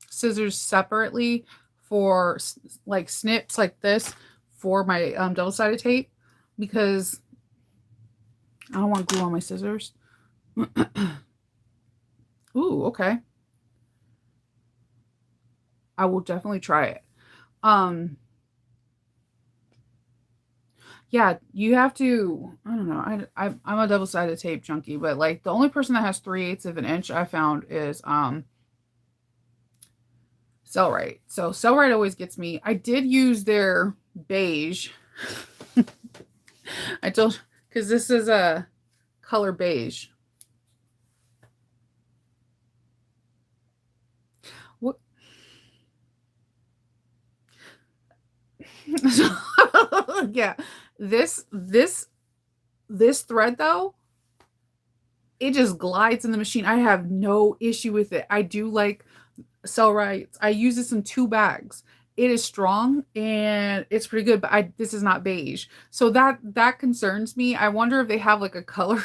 scissors separately for like snips like this for my double-sided tape, because I don't want glue on my scissors. Ooh, okay. I will definitely try it. Um, yeah, you have to. I don't know. I'm a double sided tape junkie, but like the only person that has 3/8 of an inch I found is Cellrite. So Cellrite always gets me. I did use their beige. I told because this is a color beige. What? Yeah, this thread though, it just glides in the machine. I have no issue with it. I do like Cellrite. I use this in 2 bags. It is strong and it's pretty good, but this is not beige. So that concerns me. I wonder if they have like a color.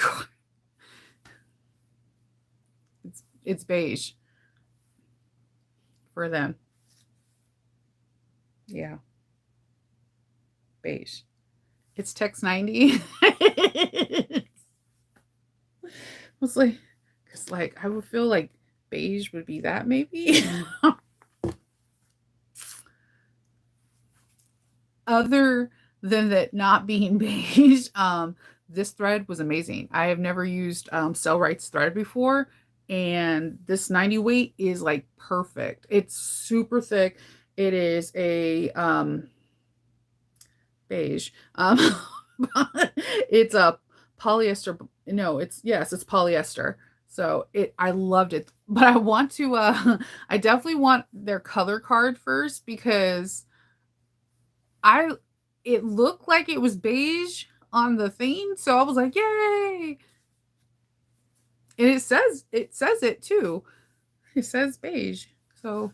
It's beige for them. Yeah, beige. It's Tex 90. It's like, cause like I would feel like beige would be that maybe. Other than that not being beige, this thread was amazing. I have never used Cellrite's thread before, and this 90 weight is like perfect. It's super thick. It is a beige. It's a polyester. No, it's yes, it's polyester. So I loved it. But I want to I definitely want their color card first because I it looked like it was beige on the thing, so I was like, "Yay!" And it says it too. It says beige. So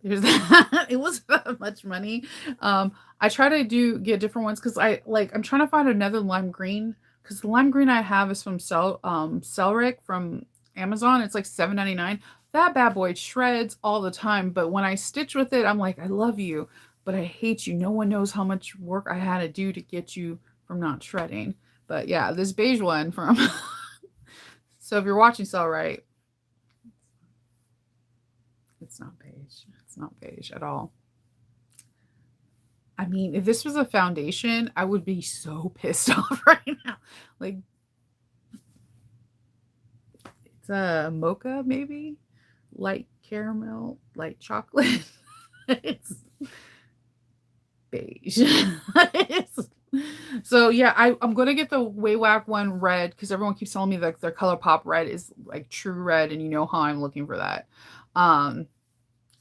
there's that. It was that much money. I try to get different ones because I'm trying to find another lime green because the lime green I have is from Celric from Amazon. It's like $7.99. That bad boy shreds all the time, but when I stitch with it, I'm like, I love you, but I hate you. No one knows how much work I had to do to get you from not shredding. But yeah, this beige one from so if you're watching Cellrite, it's not beige. It's not beige at all. I mean, if this was a foundation, I would be so pissed off right now. Like, it's a mocha, maybe? Light caramel, light chocolate. It's beige. So yeah, I'm gonna get the Waywack one red because everyone keeps telling me that their ColourPop red is like true red, and you know how I'm looking for that. Um,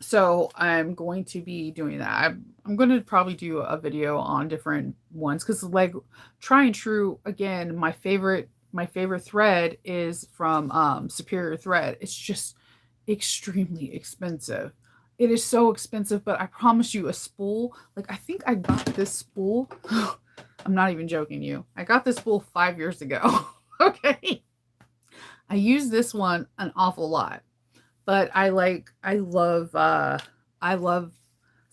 so I'm going to be doing that. I'm going to probably do a video on different ones because like try and true again, my favorite thread is from Superior Thread. It's just extremely expensive. It is so expensive, but I promise you a spool, like I think I got this spool. I'm not even joking you. I got this spool 5 years ago. Okay. I use this one an awful lot. But I love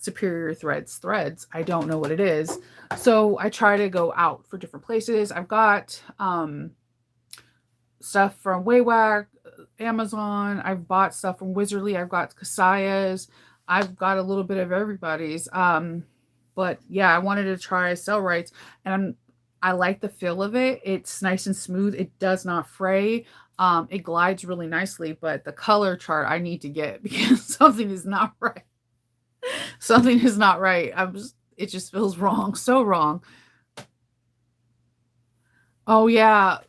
Superior threads. I don't know what it is. So I try to go out for different places. I've got stuff from Waywack, Amazon. I've bought stuff from Wizardly. I've got Kasaya's. I've got a little bit of everybody's. But yeah, I wanted to try Cellrites, and I like the feel of it. It's nice and smooth. It does not fray. It glides really nicely, but the color chart I need to get because something is not right. Something is not right. It just feels wrong. So wrong. Oh yeah,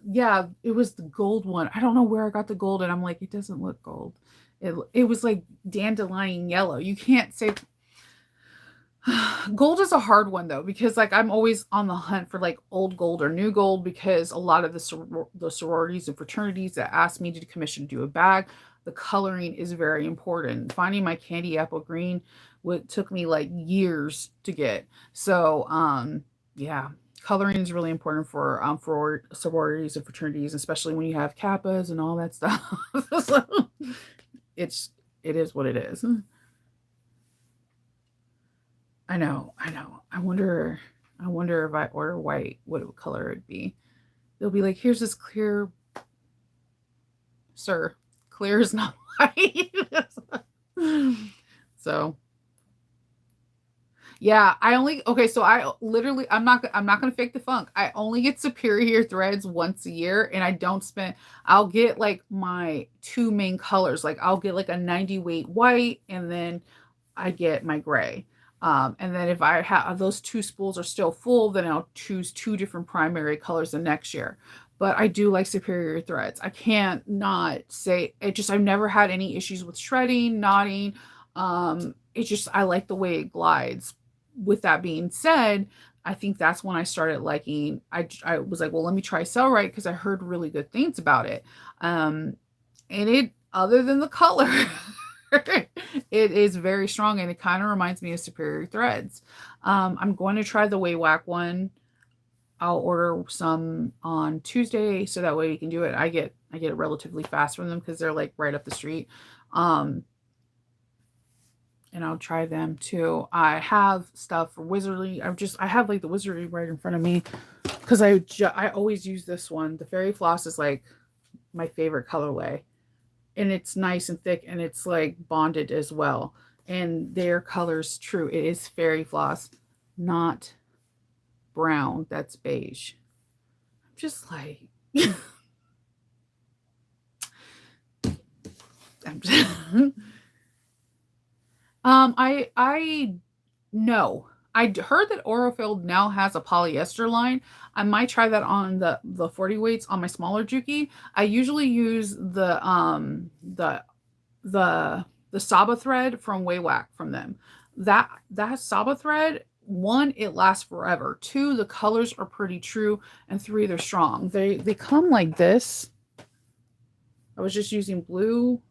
yeah, it was the gold one. I don't know where I got the gold and I'm like it doesn't look gold. It was like dandelion yellow. You can't say gold is a hard one though because like I'm always on the hunt for like old gold or new gold because a lot of the sororities and fraternities that ask me to commission do a bag, the coloring is very important. Finding my candy apple green took me like years to get. So yeah, coloring is really important for sororities and fraternities, especially when you have kappas and all that stuff. So it's it is what it is. I know. I wonder if I order white, what color it'd be. They'll be like, here's this clear, sir. Clear is not white. So yeah, I only okay, so I literally I'm not gonna fake the funk. I only get superior threads once a year and I don't spend I'll get like my two main colors. Like I'll get like a 90 weight white and then I get my gray. And then if I have those two spools are still full, then I'll choose two different primary colors the next year. But I do like superior threads. I can't not say it just I've never had any issues with shredding, knotting. It just I like the way it glides. With that being said, I think that's when I started liking I was like, well, let me try Cellrite because I heard really good things about it. And it other than the color it is very strong and it kind of reminds me of Superior Threads. I'm going to try the Waywack one. I'll order some on Tuesday so that way we can do it. I get it relatively fast from them because they're like right up the street. Um, and I'll try them too. I have stuff for Wizardly. I have like the Wizardly right in front of me because I always use this one. The Fairy Floss is like my favorite colorway and it's nice and thick and it's like bonded as well. And their color's true. It is Fairy Floss, not brown. That's beige. I'm just like, I'm just, I know. I heard that Orofield now has a polyester line. I might try that on the 40 weights on my smaller Juki. I usually use the Saba thread from Waywack from them. That Saba thread, one, it lasts forever. Two, the colors are pretty true, and three, they're strong. They come like this. I was just using blue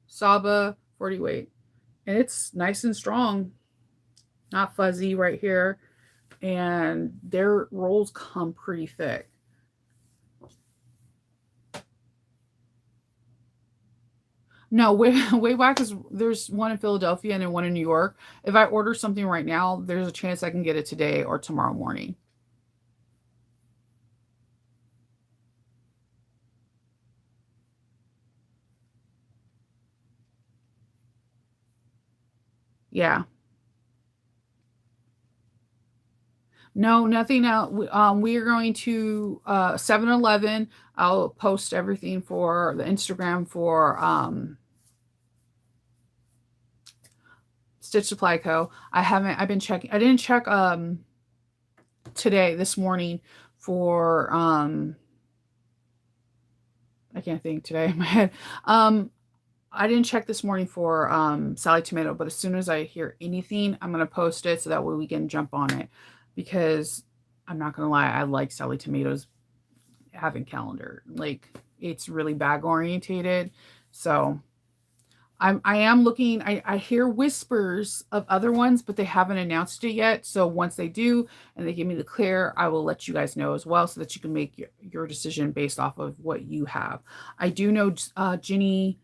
Saba 40 weight, and it's nice and strong, not fuzzy right here, and their rolls come pretty thick. No, Wayback is there's one in Philadelphia and then one in New York. If I order something right now, there's a chance I can get it today or tomorrow morning. Yeah. No, nothing else. We are going to 7-Eleven. I'll post everything for the Instagram for Stitch Supply Co. I've been checking. I didn't check today, this morning for I can't think today in my head. I didn't check this morning for Sally Tomato, but as soon as I hear anything, I'm gonna post it so that way we can jump on it. Because I'm not gonna lie, I like Sally Tomato's advent calendar. Like it's really bag orientated. So I am looking, I hear whispers of other ones, but they haven't announced it yet. So once they do and they give me the clear, I will let you guys know as well so that you can make your decision based off of what you have. I do know Ginny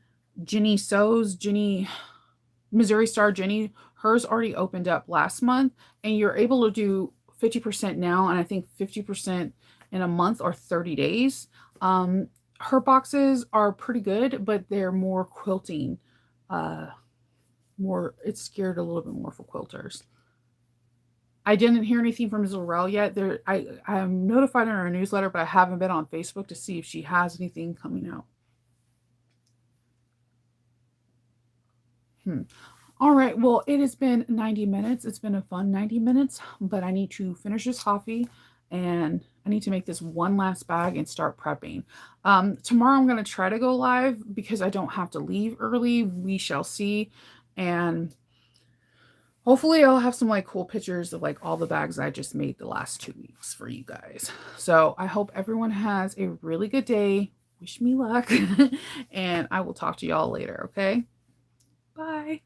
Sews, Missouri Star Jenny, Hers already opened up last month, and you're able to do 50% now, and I think 50% in a month or 30 days. Her boxes are pretty good, but they're more quilting. Uh, it's geared a little bit more for quilters. I didn't hear anything from Zorel yet. I'm notified in her newsletter, but I haven't been on Facebook to see if she has anything coming out. All right. Well, it has been 90 minutes. It's been a fun 90 minutes, but I need to finish this coffee and I need to make this one last bag and start prepping. Tomorrow I'm going to try to go live because I don't have to leave early. We shall see. And hopefully I'll have some like cool pictures of like all the bags I just made the last 2 weeks for you guys. So I hope everyone has a really good day. Wish me luck. And I will talk to y'all later. Okay. Bye.